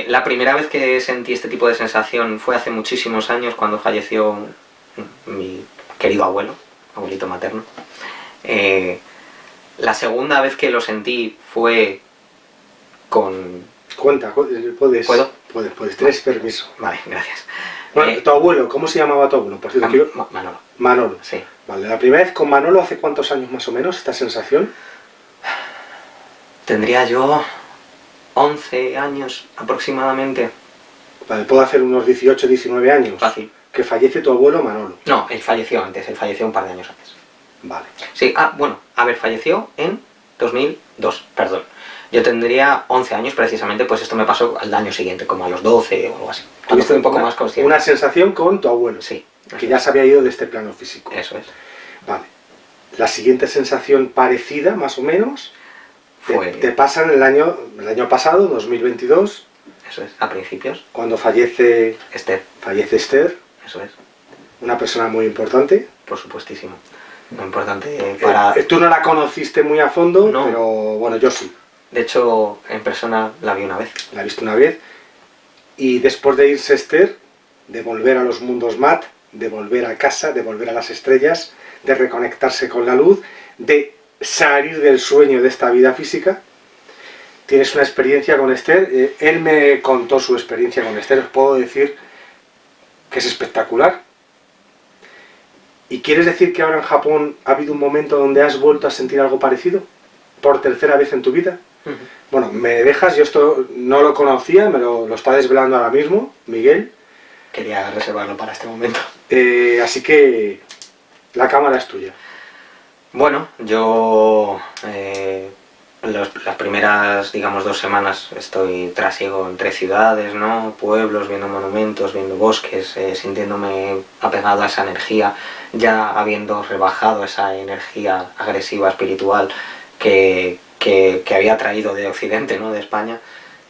S2: La primera vez que sentí este tipo de sensación fue hace muchísimos años cuando falleció mi querido abuelito materno. La segunda vez que lo sentí fue con...
S1: Cuenta, puedes.
S2: ¿Puedo?
S1: Puedes, tienes permiso.
S2: Vale, gracias.
S1: Bueno, tu abuelo, ¿cómo se llamaba tu abuelo? Por cierto,
S2: Manolo.
S1: Manolo.
S2: Sí.
S1: Vale, la primera vez con Manolo, ¿hace cuántos años más o menos esta sensación?
S2: Tendría yo 11 años aproximadamente.
S1: Vale, puedo hacer unos 18, 19 años.
S2: Fácil.
S1: Que fallece tu abuelo Manolo.
S2: No, él falleció antes, él falleció un par de años antes.
S1: Vale.
S2: Sí, falleció en 2002, perdón. Yo tendría 11 años precisamente, pues esto me pasó al año siguiente, como a los 12 o algo así. Cuando estoy un poco más consciente.
S1: Una sensación con tu abuelo.
S2: Sí.
S1: Que ya se había ido de este plano físico.
S2: Eso es.
S1: Vale. La siguiente sensación parecida, más o menos,
S2: fue...
S1: te pasa en el año pasado, 2022.
S2: Eso es, a principios.
S1: Cuando fallece
S2: Esther.
S1: Fallece Esther.
S2: Eso es.
S1: Una persona muy importante.
S2: Por supuestísimo. Muy importante para...
S1: Tú no la conociste muy a fondo,
S2: no.
S1: Pero bueno, yo sí.
S2: De hecho, en persona la vi una vez.
S1: La he visto una vez. Y después de irse Esther, de volver a los mundos mat, de volver a casa, de volver a las estrellas, de reconectarse con la luz, de salir del sueño de esta vida física, tienes una experiencia con Esther. Él me contó su experiencia con Esther, os puedo decir que es espectacular. ¿Y quieres decir que ahora en Japón ha habido un momento donde has vuelto a sentir algo parecido? ¿Por tercera vez en tu vida? Bueno, me dejas, yo esto no lo conocía, me lo está desvelando ahora mismo, Miguel.
S2: Quería reservarlo para este momento.
S1: Así que la cámara es tuya.
S2: Bueno, yo las primeras, digamos, 2 semanas estoy trasiego entre ciudades, ¿no? Pueblos, viendo monumentos, viendo bosques, sintiéndome apegado a esa energía, ya habiendo rebajado esa energía agresiva espiritual que había traído de Occidente, ¿no? De España,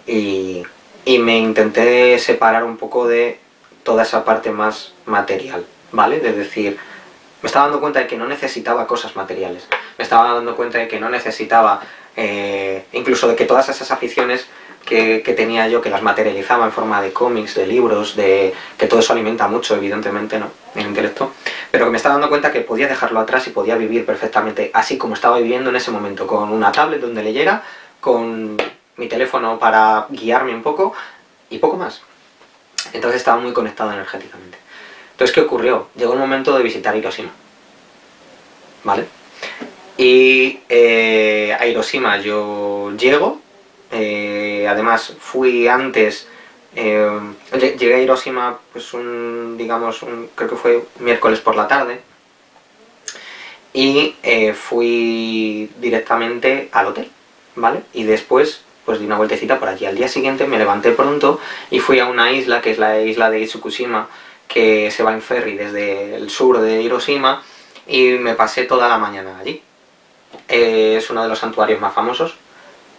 S2: y, y me intenté separar un poco de toda esa parte más material, ¿vale? De decir, me estaba dando cuenta de que no necesitaba cosas materiales, me estaba dando cuenta de que no necesitaba, incluso de que todas esas aficiones que tenía yo, que las materializaba en forma de cómics, de libros, de que todo eso alimenta mucho, evidentemente, ¿no? El intelecto, pero que me estaba dando cuenta que podía dejarlo atrás y podía vivir perfectamente así como estaba viviendo en ese momento, con una tablet donde leyera, con mi teléfono para guiarme un poco y poco más. Entonces estaba muy conectado energéticamente. Entonces, ¿qué ocurrió? Llegó el momento de visitar Hiroshima, ¿vale? Y a Hiroshima yo llego, además fui antes, llegué a Hiroshima pues creo que fue miércoles por la tarde, y fui directamente al hotel, ¿vale? Y después pues di una vueltecita por allí. Al día siguiente me levanté pronto y fui a una isla, que es la isla de Itsukushima, que se va en ferry desde el sur de Hiroshima, y me pasé toda la mañana allí. Es uno de los santuarios más famosos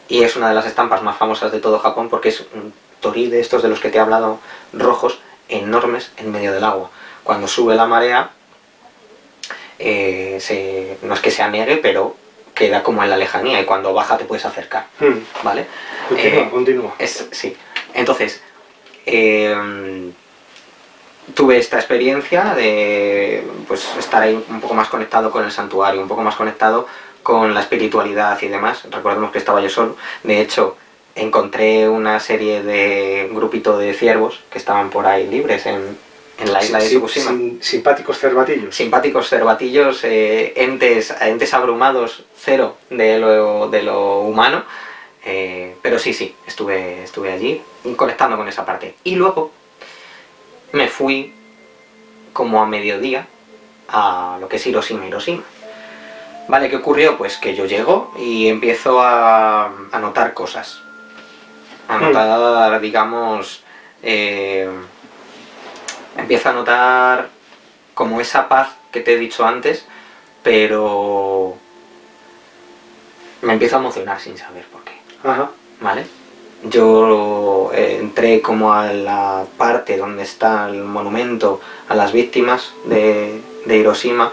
S2: y es una de las estampas más famosas de todo Japón, porque es un torii de estos de los que te he hablado, rojos, enormes, en medio del agua. Cuando sube la marea, no es que se anegue, pero queda como en la lejanía, y cuando baja te puedes acercar, ¿vale?
S1: Continúa.
S2: Sí. Entonces, tuve esta experiencia de pues estar ahí un poco más conectado con el santuario, un poco más conectado con la espiritualidad y demás. Recordemos que estaba yo solo. De hecho, encontré una serie de grupito de ciervos que estaban por ahí libres en la isla de Tsukushima.
S1: Simpáticos cervatillos.
S2: Simpáticos cervatillos, entes abrumados, cero de lo humano. Pero sí, estuve allí conectando con esa parte. Y luego me fui como a mediodía a lo que es Hiroshima. Vale, ¿qué ocurrió? Pues que yo llego y empiezo a notar cosas. A notar, digamos, empiezo a notar como esa paz que te he dicho antes, pero me empiezo a emocionar sin saber por qué.
S1: Ajá.
S2: ¿Vale? Yo entré como a la parte donde está el monumento a las víctimas de Hiroshima.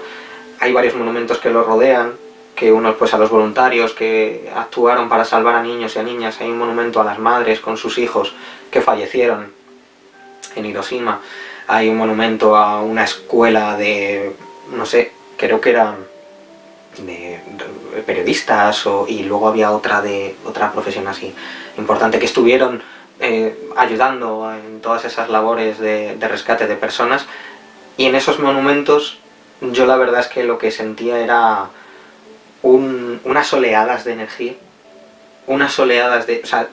S2: Hay varios monumentos que lo rodean, que unos pues a los voluntarios que actuaron para salvar a niños y a niñas. Hay un monumento a las madres con sus hijos que fallecieron en Hiroshima. Hay un monumento a una escuela de, no sé, creo que eran de periodistas, y luego había otra profesión así importante, que estuvieron ayudando en todas esas labores de rescate de personas. Y en esos monumentos yo la verdad es que lo que sentía era unas oleadas de energía, unas oleadas de... O sea,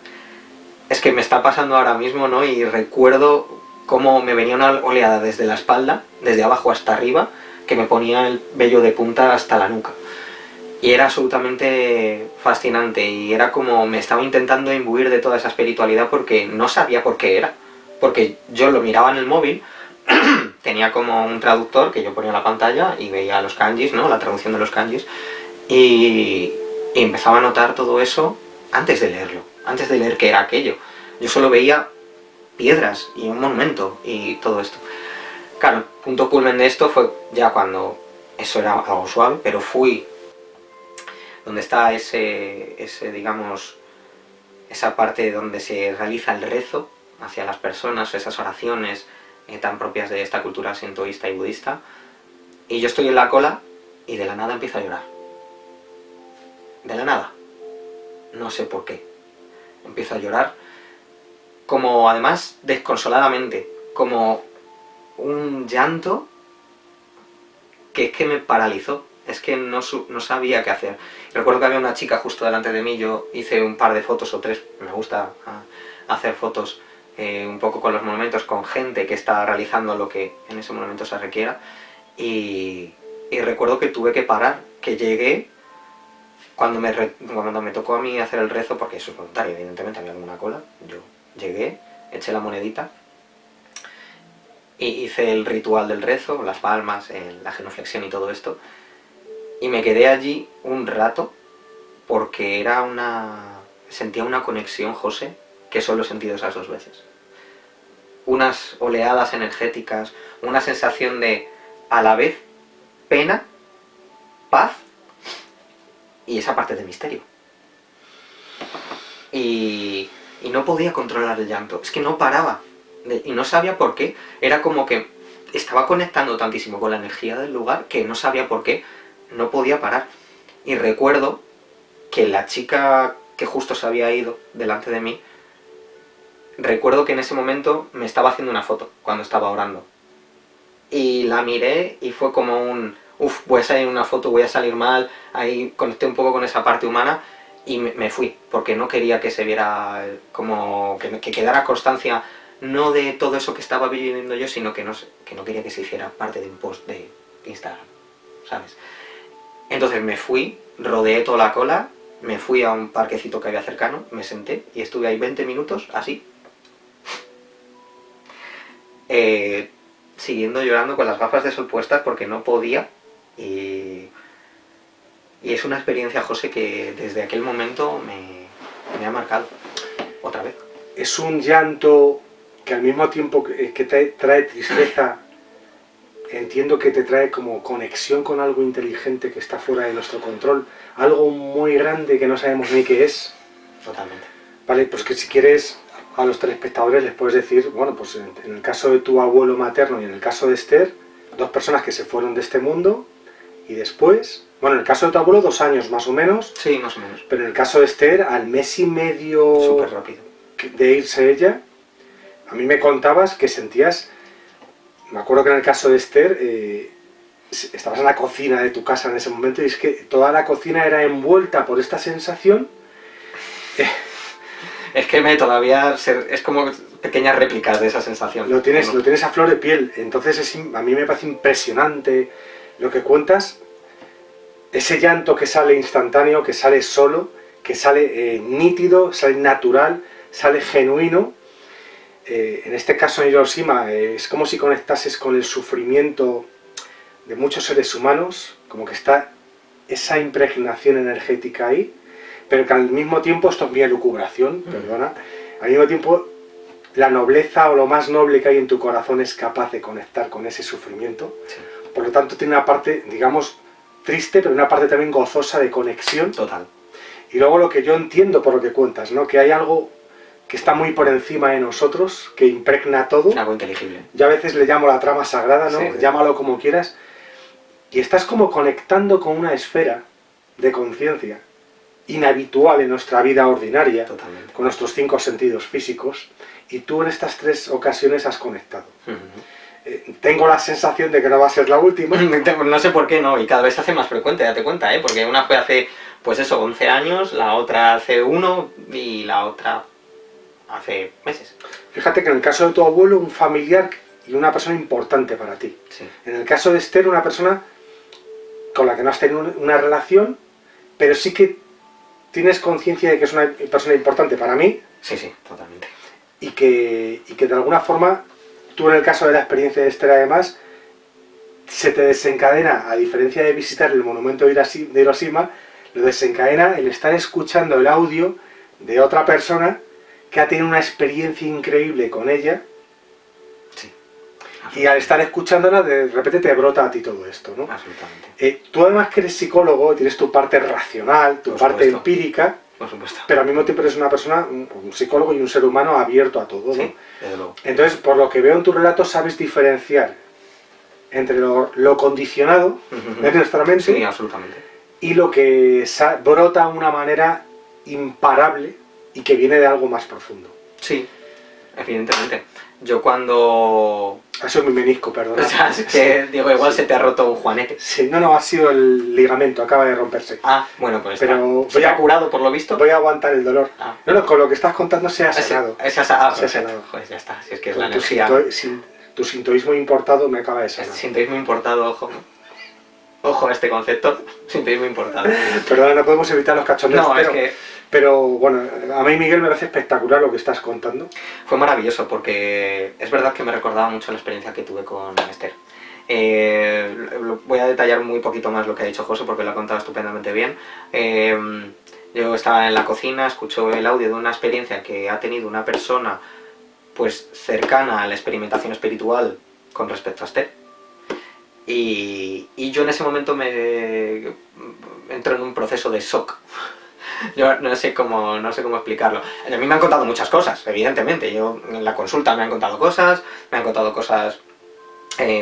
S2: es que me está pasando ahora mismo, ¿no? Y recuerdo cómo me venía una oleada desde la espalda, desde abajo hasta arriba, que me ponía el vello de punta hasta la nuca. Y era absolutamente fascinante, y era como me estaba intentando imbuir de toda esa espiritualidad, porque no sabía por qué era. Porque yo lo miraba en el móvil, tenía como un traductor que yo ponía en la pantalla y veía los kanjis, ¿no? La traducción de los kanjis, y empezaba a notar todo eso antes de leerlo, antes de leer qué era aquello. Yo solo veía piedras y un monumento y todo esto. Claro, el punto culmen de esto fue ya cuando eso era algo suave, pero fui donde está digamos, esa parte donde se realiza el rezo hacia las personas, esas oraciones tan propias de esta cultura sintoísta y budista. Y yo estoy en la cola y de la nada empiezo a llorar. De la nada. No sé por qué. Empiezo a llorar, como además desconsoladamente, como un llanto que es que me paralizó. Es que no sabía qué hacer. Recuerdo que había una chica justo delante de mí. Yo hice un par de fotos o tres. Me gusta hacer fotos un poco con los monumentos, con gente que está realizando lo que en ese monumento se requiera. Y recuerdo que tuve que parar, que llegué, cuando me tocó a mí hacer el rezo, porque eso es voluntario, evidentemente había alguna cola, yo llegué, eché la monedita y hice el ritual del rezo, las palmas, la genuflexión y todo esto, y me quedé allí un rato porque sentía una conexión, José, que solo he sentido esas 2 veces. Unas oleadas energéticas, una sensación de, a la vez, pena, paz y esa parte de misterio. Y no podía controlar el llanto, es que no paraba. Y no sabía por qué. Era como que estaba conectando tantísimo con la energía del lugar que no sabía por qué. No podía parar. Y recuerdo que la chica que justo se había ido delante de mí, recuerdo que en ese momento me estaba haciendo una foto cuando estaba orando. Y la miré y fue como voy a salir en una foto, voy a salir mal. Ahí conecté un poco con esa parte humana y me fui, porque no quería que se viera como que quedara constancia, no de todo eso que estaba viviendo yo, sino que no quería que se hiciera parte de un post de Instagram, ¿sabes? Entonces me fui, rodeé toda la cola, me fui a un parquecito que había cercano, me senté y estuve ahí 20 minutos, así, siguiendo llorando con las gafas de sol puestas porque no podía. Y es una experiencia, José, que desde aquel momento me ha marcado otra vez.
S1: Es un llanto que al mismo tiempo que te trae tristeza, entiendo que te trae como conexión con algo inteligente que está fuera de nuestro control, algo muy grande que no sabemos ni qué es.
S2: Totalmente.
S1: Vale, pues que si quieres a los telespectadores les puedes decir, bueno, pues en el caso de tu abuelo materno y en el caso de Esther, 2 personas que se fueron de este mundo y después, bueno, en el caso de tu abuelo 2 años más o menos.
S2: Sí, más o menos.
S1: Pero en el caso de Esther, al mes y medio
S2: súper rápido
S1: de irse ella, a mí me contabas que sentías, me acuerdo que en el caso de Esther, estabas en la cocina de tu casa en ese momento y es que toda la cocina era envuelta por esta sensación.
S2: Es que es como pequeñas réplicas de esa sensación.
S1: Lo tienes a flor de piel, entonces a mí me parece impresionante lo que cuentas, ese llanto que sale instantáneo, que sale solo, que sale nítido, sale natural, sale genuino. En este caso en Hiroshima es como si conectases con el sufrimiento de muchos seres humanos, como que está esa impregnación energética ahí, pero que al mismo tiempo, esto es mi elucubración, perdona, al mismo tiempo la nobleza o lo más noble que hay en tu corazón es capaz de conectar con ese sufrimiento.
S2: Sí.
S1: Por lo tanto tiene una parte, digamos, triste, pero una parte también gozosa de conexión.
S2: Total.
S1: Y luego lo que yo entiendo por lo que cuentas, ¿no? Que hay algo que está muy por encima de nosotros, que impregna todo.
S2: Algo inteligible.
S1: Yo a veces le llamo la trama sagrada, ¿no?
S2: Sí.
S1: Llámalo como quieras. Y estás como conectando con una esfera de conciencia inhabitual en nuestra vida ordinaria.
S2: Totalmente.
S1: Con nuestros 5 sentidos físicos. Y tú en estas 3 ocasiones has conectado. Tengo la sensación de que no va a ser la última.
S2: No sé por qué no, y cada vez se hace más frecuente, date cuenta, porque una fue hace, pues eso, 11 años, la otra hace 1 y la otra hace meses.
S1: Fíjate que en el caso de tu abuelo, un familiar y una persona importante para ti.
S2: Sí.
S1: En el caso de Esther, una persona con la que no has tenido una relación, pero sí que tienes conciencia de que es una persona importante para mí.
S2: Sí, sí, totalmente.
S1: Y que de alguna forma, tú en el caso de la experiencia de Esther además, se te desencadena, a diferencia de visitar el monumento de Hiroshima, lo desencadena el estar escuchando el audio de otra persona que ha tenido una experiencia increíble con ella.
S2: Sí.
S1: Y al estar escuchándola, de repente te brota a ti todo esto, ¿no?
S2: Absolutamente.
S1: Tú además que eres psicólogo, tienes tu parte racional, tu parte empírica,
S2: por supuesto,
S1: pero al mismo tiempo eres una persona, un psicólogo y un ser humano abierto a todo, ¿no?
S2: Sí, desde luego.
S1: Entonces, por lo que veo en tu relato, sabes diferenciar entre lo condicionado de nuestra mente,
S2: sí, absolutamente,
S1: y lo que brota de una manera imparable y que viene de algo más profundo.
S2: Sí, evidentemente. Yo cuando...
S1: Ha sido mi menisco, perdón.
S2: O sea, es que, digo, igual se te ha roto un juanete.
S1: Sí, no, ha sido el ligamento, acaba de romperse.
S2: Ah, bueno, pues
S1: pero
S2: se ha curado por lo visto.
S1: Voy a aguantar el dolor. Ah. No, con lo que estás contando se ha sanado.
S2: Se ha sanado.
S1: Pues
S2: ya está, si es que es la energía.
S1: Tu sintoísmo importado me acaba de sanar.
S2: El sintoísmo importado, ojo. Ojo a este concepto, siempre muy importante.
S1: Perdón, no podemos evitar los cachondeos,
S2: No,
S1: pero,
S2: es que
S1: pero bueno, a mí, Miguel, me parece espectacular lo que estás contando.
S2: fue maravilloso porque es verdad que me recordaba mucho la experiencia que tuve con Esther. Voy a detallar muy poquito más lo que ha dicho José porque lo ha contado estupendamente bien. Yo estaba en la cocina, escucho el audio de una experiencia que ha tenido una persona pues cercana a la experimentación espiritual con respecto a Esther. Y yo en ese momento me entro en un proceso de shock. Yo no sé cómo explicarlo. A mí me han contado muchas cosas, evidentemente. Yo en la consulta me han contado cosas,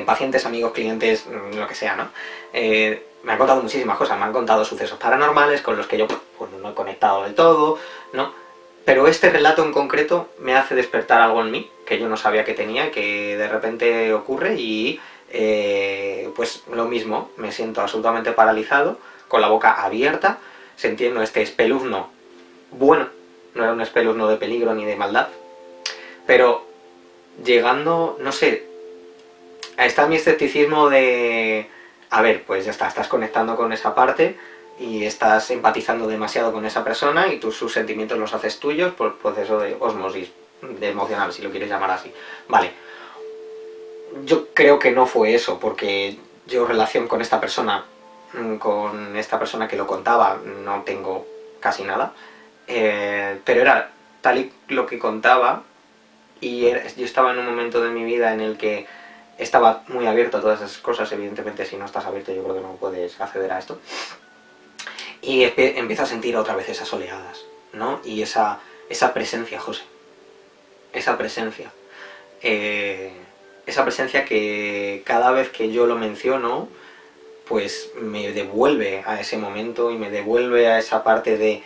S2: pacientes, amigos, clientes, lo que sea, ¿no? Me han contado muchísimas cosas, me han contado sucesos paranormales con los que yo pues, no he conectado del todo, ¿no? Pero este relato en concreto me hace despertar algo en mí que yo no sabía que tenía, que de repente ocurre y pues lo mismo, me siento absolutamente paralizado, con la boca abierta, sintiendo este espeluzno bueno, no era un espeluzno de peligro ni de maldad, pero llegando, no sé, está mi escepticismo de, a ver, pues ya está, estás conectando con esa parte y estás empatizando demasiado con esa persona y sus sentimientos los haces tuyos por proceso de osmosis, de emocional, si lo quieres llamar así. Vale, yo creo que no fue eso, porque yo relación con esta persona que lo contaba, no tengo casi nada, pero era tal y lo que contaba y yo estaba en un momento de mi vida en el que estaba muy abierto a todas esas cosas. Evidentemente si no estás abierto yo creo que no puedes acceder a esto, y empiezo a sentir otra vez esas oleadas, ¿no? Y esa presencia, José, esa presencia que cada vez que yo lo menciono pues me devuelve a ese momento y me devuelve a esa parte de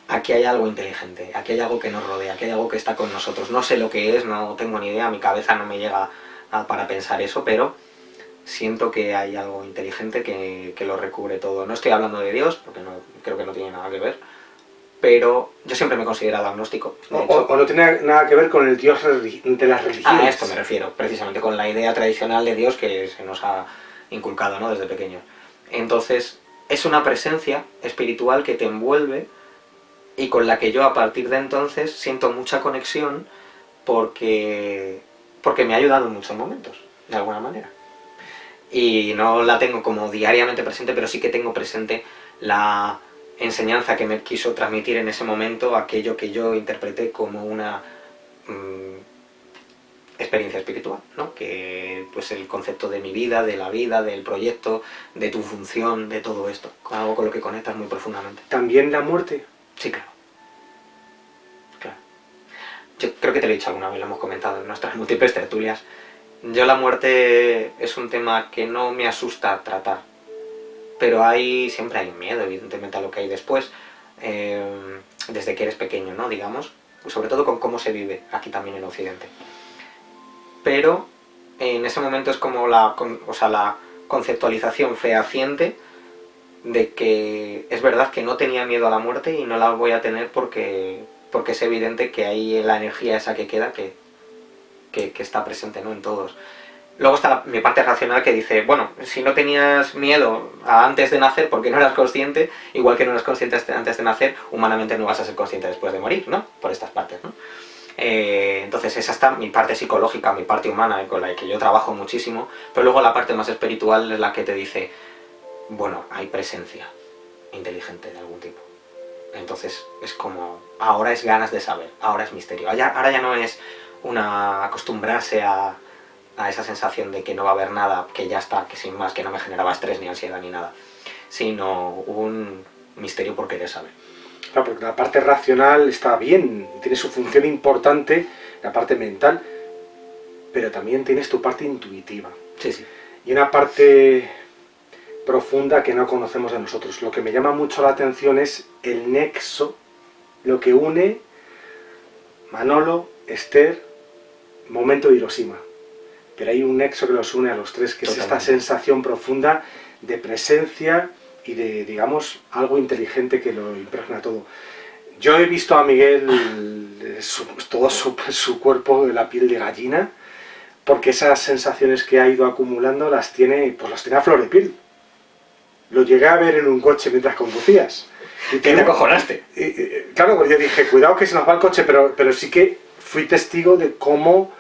S2: aquí hay algo inteligente, aquí hay algo que nos rodea, aquí hay algo que está con nosotros. No sé lo que es, no tengo ni idea, mi cabeza no me llega para pensar eso, pero siento que hay algo inteligente que lo recubre todo. No estoy hablando de Dios, porque no, creo que no tiene nada que ver, pero yo siempre me he considerado agnóstico.
S1: O no tiene nada que ver con el Dios de las religiones.
S2: A esto me refiero, precisamente con la idea tradicional de Dios que se nos ha inculcado, ¿no?, desde pequeños. Entonces, es una presencia espiritual que te envuelve y con la que yo a partir de entonces siento mucha conexión porque me ha ayudado en muchos momentos, de alguna manera. Y no la tengo como diariamente presente, pero sí que tengo presente la enseñanza que me quiso transmitir en ese momento, aquello que yo interpreté como una experiencia espiritual, ¿no? Que pues el concepto de mi vida, de la vida, del proyecto, de tu función, de todo esto, algo con lo que conectas muy profundamente.
S1: ¿También la muerte?
S2: Sí, claro. Yo creo que te lo he dicho alguna vez, lo hemos comentado en nuestras múltiples tertulias. Yo la muerte es un tema que no me asusta tratar, pero siempre hay un miedo, evidentemente, a lo que hay después, desde que eres pequeño, ¿no?, digamos, sobre todo con cómo se vive aquí también en Occidente. Pero en ese momento es como la conceptualización fehaciente de que es verdad que no tenía miedo a la muerte y no la voy a tener porque es evidente que hay la energía esa que queda que está presente, ¿no?, en todos. Luego está mi parte racional que dice, bueno, si no tenías miedo antes de nacer porque no eras consciente, igual que no eras consciente antes de nacer, humanamente no vas a ser consciente después de morir, ¿no?, por estas partes, ¿no? Entonces esa está mi parte psicológica, mi parte humana, con la que yo trabajo muchísimo, pero luego la parte más espiritual es la que te dice, bueno, hay presencia inteligente de algún tipo. Entonces es como, ahora es ganas de saber, ahora es misterio, ahora ya no es acostumbrarse a esa sensación de que no va a haber nada, que ya está, que sin más, que no me generaba estrés ni ansiedad ni nada, sino un misterio por querer saber.
S1: Claro, porque la parte racional está bien, tiene su función importante, la parte mental, pero también tienes tu parte intuitiva.
S2: Sí, sí.
S1: Y una parte profunda que no conocemos de nosotros. Lo que me llama mucho la atención es el nexo, lo que une Manolo, Esther, Momento y Hiroshima. Pero hay un nexo que los une a los tres, que totalmente. Es esta sensación profunda de presencia y de, digamos, algo inteligente que lo impregna todo. Yo he visto a Miguel, todo su cuerpo, la piel de gallina, porque esas sensaciones que ha ido acumulando las tiene a flor de piel. lo llegué a ver en un coche mientras conducías.
S2: ¿Y te acojonaste?
S1: Claro, pues yo dije, cuidado que se nos va el coche, pero sí que fui testigo de cómo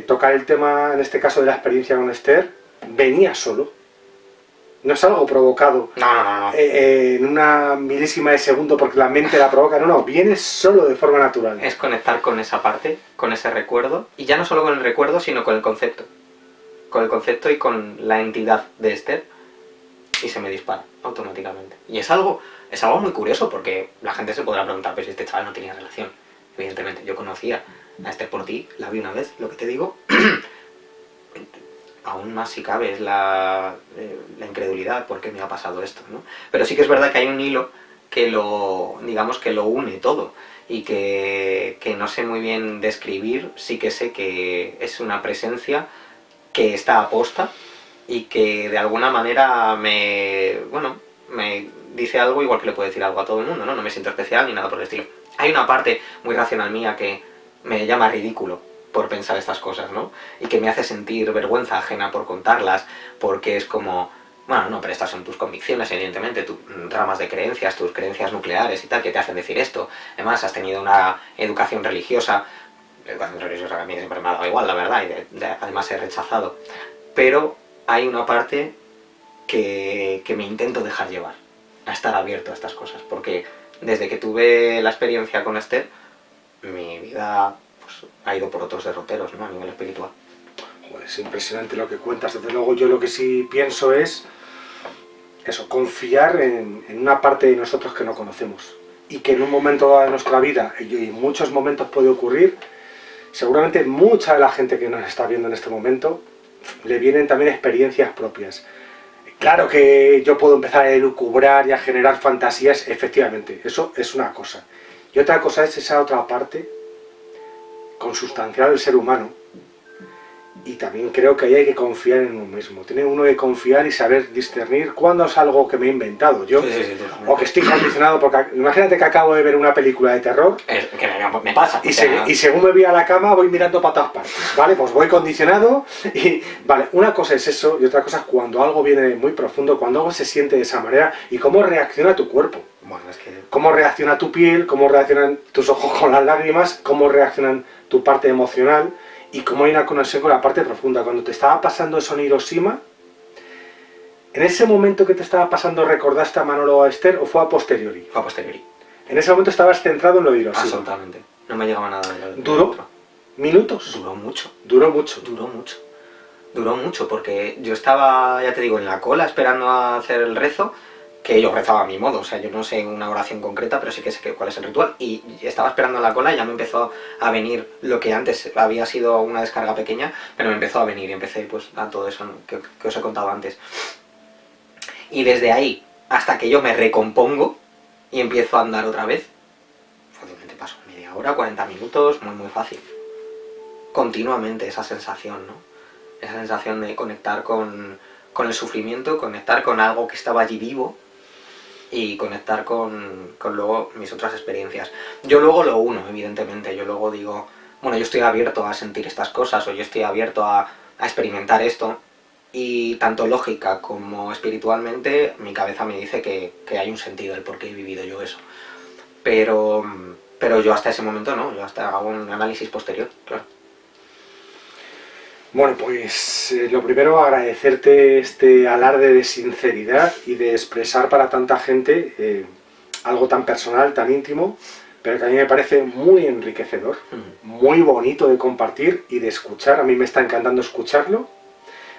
S1: tocar el tema, en este caso de la experiencia con Esther, venía solo. No es algo provocado
S2: No.
S1: en una milésima de segundo porque la mente la provoca, no, viene solo de forma natural.
S2: Es conectar con esa parte, con ese recuerdo, y ya no solo con el recuerdo, sino con el concepto. Con el concepto y con la entidad de Esther, y se me dispara automáticamente. Y es algo muy curioso, porque la gente se podrá preguntar, pero si este chaval no tenía relación. Evidentemente, yo conocía a Esther por ti, la vi una vez, lo que te digo. Aún más si cabe es la incredulidad, ¿por qué me ha pasado esto?, ¿no? Pero sí que es verdad que hay un hilo que digamos que lo une todo, y que no sé muy bien describir. Sí que sé que es una presencia que está a posta y que de alguna manera me dice algo, igual que le puede decir algo a todo el mundo, ¿no? No me siento especial ni nada por el estilo. Hay una parte muy racional mía que me llama ridículo por pensar estas cosas, ¿no? Y que me hace sentir vergüenza ajena por contarlas, porque es como, bueno, no, pero estas son tus convicciones, evidentemente, tus ramas de creencias, tus creencias nucleares y tal, que te hacen decir esto. Además, has tenido una educación religiosa que a mí siempre me ha dado igual, la verdad, y además he rechazado. Pero hay una parte que me intento dejar llevar, a estar abierto a estas cosas, porque desde que tuve la experiencia con Esther, mi vida ha ido por otros derroteros, ¿no? A nivel espiritual.
S1: Joder, es impresionante lo que cuentas. Desde luego yo lo que sí pienso es eso, confiar en una parte de nosotros que no conocemos y que en un momento dado de nuestra vida, y en muchos momentos puede ocurrir, seguramente mucha de la gente que nos está viendo en este momento le vienen también experiencias propias. Claro que yo puedo empezar a elucubrar y a generar fantasías, efectivamente, eso es una cosa. Y otra cosa es esa otra parte consustancial del ser humano. Y también creo que ahí hay que confiar en uno mismo. Tiene uno que confiar y saber discernir cuándo es algo que me he inventado yo,
S2: sí,
S1: o que estoy condicionado, porque imagínate que acabo de ver una película de terror
S2: que me pasa.
S1: y según me voy a la cama voy mirando para todas partes, ¿vale? Pues voy condicionado y, vale, una cosa es eso y otra cosa es cuando algo viene muy profundo, cuando algo se siente de esa manera y cómo reacciona tu cuerpo.
S2: Bueno, es que...
S1: Cómo reacciona tu piel, cómo reaccionan tus ojos con las lágrimas, cómo reaccionan tu parte emocional y cómo hay una conexión con la parte profunda. Cuando te estaba pasando eso en Hiroshima, ¿en ese momento que te estaba pasando recordaste a Manolo o a Esther o fue a posteriori?
S2: Fue a posteriori.
S1: En ese momento estabas centrado en lo de Hiroshima.
S2: Absolutamente. No me llegaba nada de lo de
S1: ¿Duró? ¿Minutos?
S2: Duró mucho.
S1: Duró mucho.
S2: Duró mucho. Duró mucho porque yo estaba, ya te digo, en la cola esperando a hacer el rezo, que yo rezaba a mi modo, o sea, yo no sé una oración concreta, pero sí que sé cuál es el ritual, y estaba esperando en la cola y ya me empezó a venir lo que antes había sido una descarga pequeña, pero me empezó a venir y empecé pues a todo eso que os he contado antes. Y desde ahí hasta que yo me recompongo y empiezo a andar otra vez, fácilmente paso media hora, 40 minutos, muy fácil. Continuamente esa sensación, ¿no? Esa sensación de conectar con el sufrimiento, conectar con algo que estaba allí vivo y conectar con luego mis otras experiencias. Yo luego lo uno, evidentemente, yo luego digo, bueno, yo estoy abierto a sentir estas cosas o yo estoy abierto a experimentar esto, y tanto lógica como espiritualmente mi cabeza me dice que hay un sentido del por qué he vivido yo eso. Pero yo hasta ese momento no, yo hasta hago un análisis posterior, claro.
S1: Bueno, pues lo primero, agradecerte este alarde de sinceridad y de expresar para tanta gente algo tan personal, tan íntimo, pero que a mí me parece muy enriquecedor, muy bonito de compartir y de escuchar. A mí me está encantando escucharlo.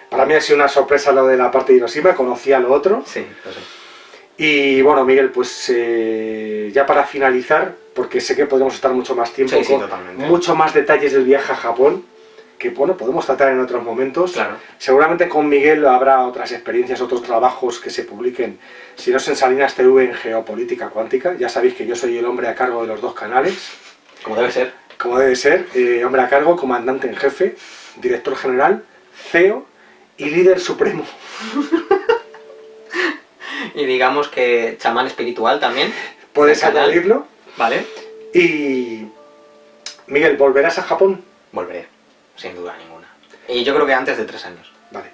S1: Para mí ha sido una sorpresa lo de la parte de Hiroshima, conocía lo otro.
S2: Sí, lo sé.
S1: Y bueno, Miguel, pues ya para finalizar, porque sé que podemos estar mucho más tiempo,
S2: sí, totalmente.
S1: Mucho más detalles del viaje a Japón, que bueno, podemos tratar en otros momentos.
S2: Claro.
S1: Seguramente con Miguel habrá otras experiencias, otros trabajos que se publiquen, si no es en Salinas TV, en Geopolítica Cuántica. Ya sabéis que yo soy el hombre a cargo de los dos canales.
S2: Como debe ser.
S1: Como debe ser, hombre a cargo, comandante en jefe, director general, CEO y líder supremo.
S2: Y digamos que chamán espiritual también.
S1: Puedes añadirlo.
S2: Vale.
S1: Y Miguel, ¿volverás a Japón?
S2: Volveré, sin duda ninguna. Y yo creo que antes de 3 años.
S1: Vale.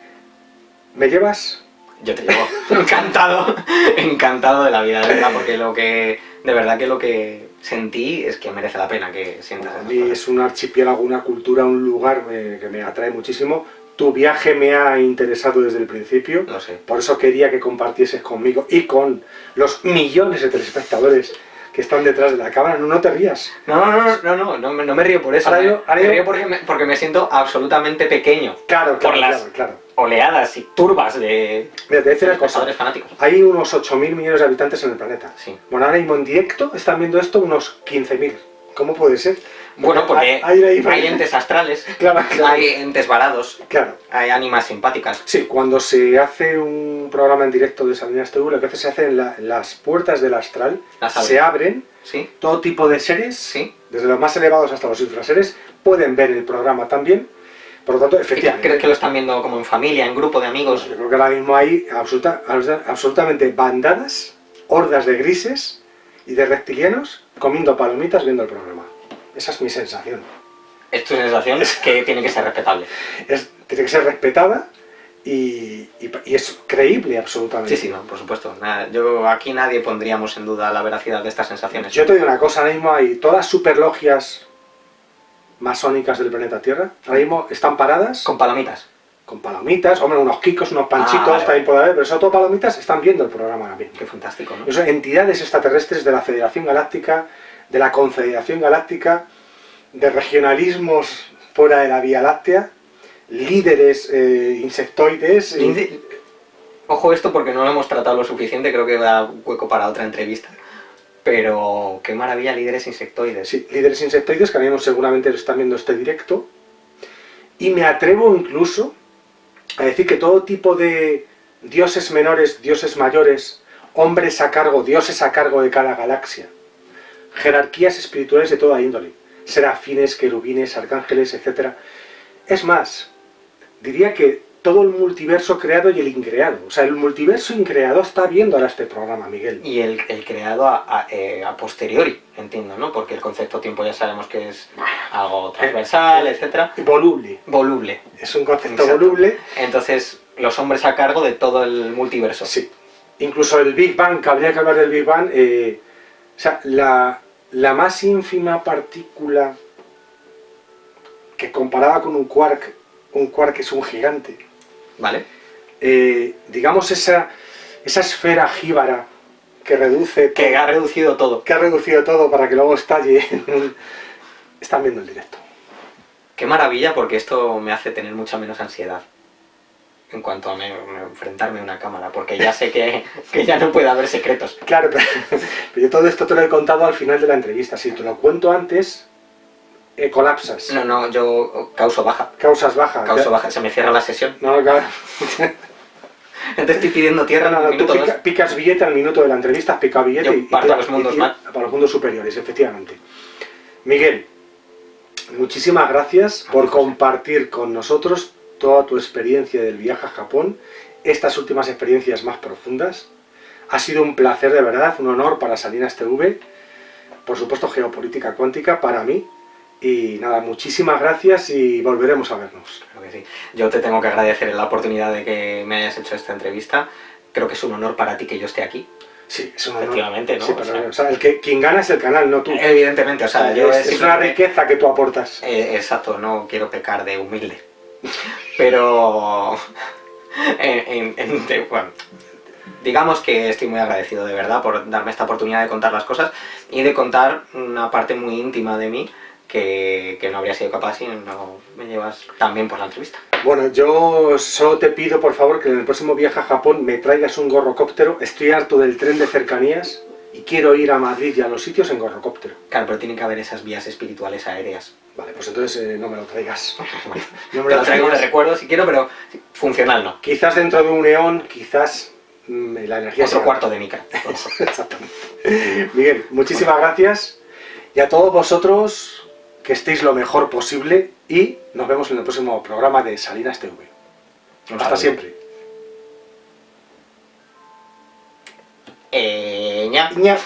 S1: ¿Me llevas?
S2: Yo te llevo encantado de la vida, de verdad, porque de verdad que lo que sentí es que merece la pena que sientas.
S1: A mí es un archipiélago, una cultura, un lugar que me atrae muchísimo. Tu viaje me ha interesado desde el principio,
S2: Lo sé.
S1: por eso quería que compartieses conmigo y con los millones de telespectadores que están detrás de la cámara. No te rías.
S2: No me río por eso.
S1: Ahora
S2: Me río porque me siento absolutamente pequeño.
S1: Claro,
S2: por las oleadas y turbas de
S1: Mira, te voy a decir una cosa.
S2: espectadores fanáticos.
S1: Hay unos 8.000 millones de habitantes en el planeta.
S2: Sí.
S1: Bueno, ahora mismo en directo están viendo esto unos 15.000. ¿Cómo puede ser?
S2: Bueno, porque hay entes astrales,
S1: Claro.
S2: hay entes varados,
S1: Claro.
S2: hay ánimas simpáticas.
S1: Sí, cuando se hace un programa en directo de Salinas TV, lo que se hace en las puertas del astral, se abren,
S2: Sí,
S1: todo tipo de seres,
S2: sí.
S1: desde los más elevados hasta los infraseres, pueden ver el programa también. Por lo tanto, efectivamente.
S2: ¿Crees que lo están viendo como en familia, en grupo de amigos?
S1: Yo creo que ahora mismo hay absolutamente bandadas, hordas de grises y de reptilianos comiendo palomitas viendo el programa. Esa es mi sensación.
S2: Es tu sensación que tiene que ser respetable.
S1: Tiene que ser respetada y es creíble absolutamente.
S2: Sí, no, por supuesto. Aquí nadie pondríamos en duda la veracidad de estas sensaciones.
S1: Yo te digo una cosa, ahora mismo hay todas las superlogias masónicas del planeta Tierra, ahora mismo están paradas
S2: Con palomitas.
S1: con palomitas, hombre, unos kikos, unos panchitos,
S2: vale.
S1: también puede haber, pero sobre todo palomitas, están viendo el programa ahora mismo.
S2: Qué fantástico, ¿no?
S1: Son entidades extraterrestres de la Federación Galáctica, de la Confederación Galáctica, de regionalismos fuera de la Vía Láctea, líderes insectoides.
S2: Ojo esto porque no lo hemos tratado lo suficiente, creo que da hueco para otra entrevista. Pero qué maravilla, líderes insectoides.
S1: Sí, líderes insectoides que ahora mismo seguramente están viendo este directo. Y me atrevo incluso a decir que todo tipo de dioses menores, dioses mayores, hombres a cargo, dioses a cargo de cada galaxia, jerarquías espirituales de toda índole, serafines, querubines, arcángeles, etc. Es más, diría que todo el multiverso creado y el increado. O sea, el multiverso increado está viendo ahora este programa, Miguel.
S2: Y el creado a posteriori, entiendo, ¿no? Porque el concepto tiempo ya sabemos que es algo transversal, etc.
S1: Voluble.
S2: Voluble.
S1: Es un concepto
S2: Exacto.
S1: voluble.
S2: Entonces, los hombres a cargo de todo el multiverso.
S1: Sí. Incluso el Big Bang, que habría que hablar del Big Bang, o sea, la más ínfima partícula que comparada con un quark es un gigante.
S2: ¿Vale?
S1: Digamos esa esfera jíbara que reduce
S2: Que ha reducido todo.
S1: que ha reducido todo para que luego estalle. Están viendo el directo.
S2: Qué maravilla, porque esto me hace tener mucha menos ansiedad en cuanto a enfrentarme a una cámara, porque ya sé que ya no puede haber secretos.
S1: Claro, pero yo todo esto te lo he contado al final de la entrevista. Si te lo cuento antes, colapsas.
S2: No, yo causo baja.
S1: Causas bajas.
S2: Causo baja, se me cierra la sesión.
S1: No, claro.
S2: Entonces estoy pidiendo tierra en un
S1: Tú
S2: minuto, dos.
S1: picas billete al minuto de la entrevista, has picado billete
S2: Yo parto a los mundos mal.
S1: para los mundos superiores, efectivamente. Miguel, muchísimas gracias por compartir con nosotros toda tu experiencia del viaje a Japón, estas últimas experiencias más profundas. Ha sido un placer, de verdad, un honor para Salinas TV, por supuesto geopolítica cuántica para mí. Y nada, muchísimas gracias y volveremos a vernos.
S2: Claro que sí. Yo te tengo que agradecer la oportunidad de que me hayas hecho esta entrevista. Creo que es un honor para ti que yo esté aquí.
S1: Sí, es un honor.
S2: Efectivamente, ¿no?
S1: Sí, pero, o sea, quien gana es el canal, no tú.
S2: Evidentemente, o sea, yo
S1: es una riqueza que tú aportas.
S2: Exacto, no quiero pecar de humilde. Pero... bueno, digamos que estoy muy agradecido de verdad por darme esta oportunidad de contar las cosas y de contar una parte muy íntima de mí que no habría sido capaz si no me llevas tan bien por la entrevista.
S1: Bueno, yo solo te pido por favor que en el próximo viaje a Japón me traigas un gorrocóptero. Estoy harto del tren de cercanías y quiero ir a Madrid y a los sitios en gorrocóptero.
S2: Claro, pero tienen que haber esas vías espirituales aéreas.
S1: Vale, pues entonces no me lo traigas.
S2: Bueno,
S1: No me
S2: te
S1: lo
S2: lo traigo de
S1: traigas.
S2: recuerdo si quiero, pero funcional no.
S1: Quizás dentro de un neón, quizás la energía...
S2: Otro
S1: sea-
S2: cuarto de micra.
S1: Exactamente. Miguel, muchísimas gracias y a todos vosotros que estéis lo mejor posible y nos vemos en el próximo programa de Salinas TV. Hasta siempre.
S2: ña.
S1: Ña.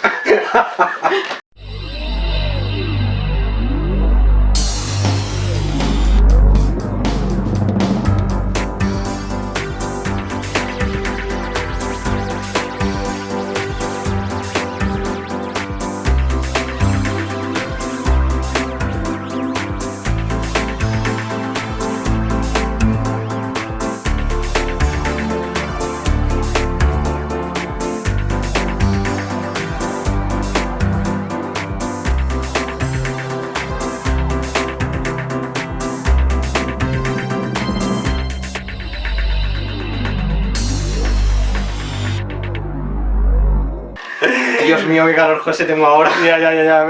S2: Dios mío, qué calor, José, tengo ahora.
S1: Ya,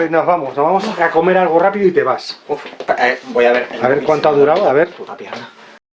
S1: nos vamos a comer algo rápido y te vas.
S2: Uf, voy a ver.
S1: A ver cuánto ha durado, a ver.
S2: Puta pierna.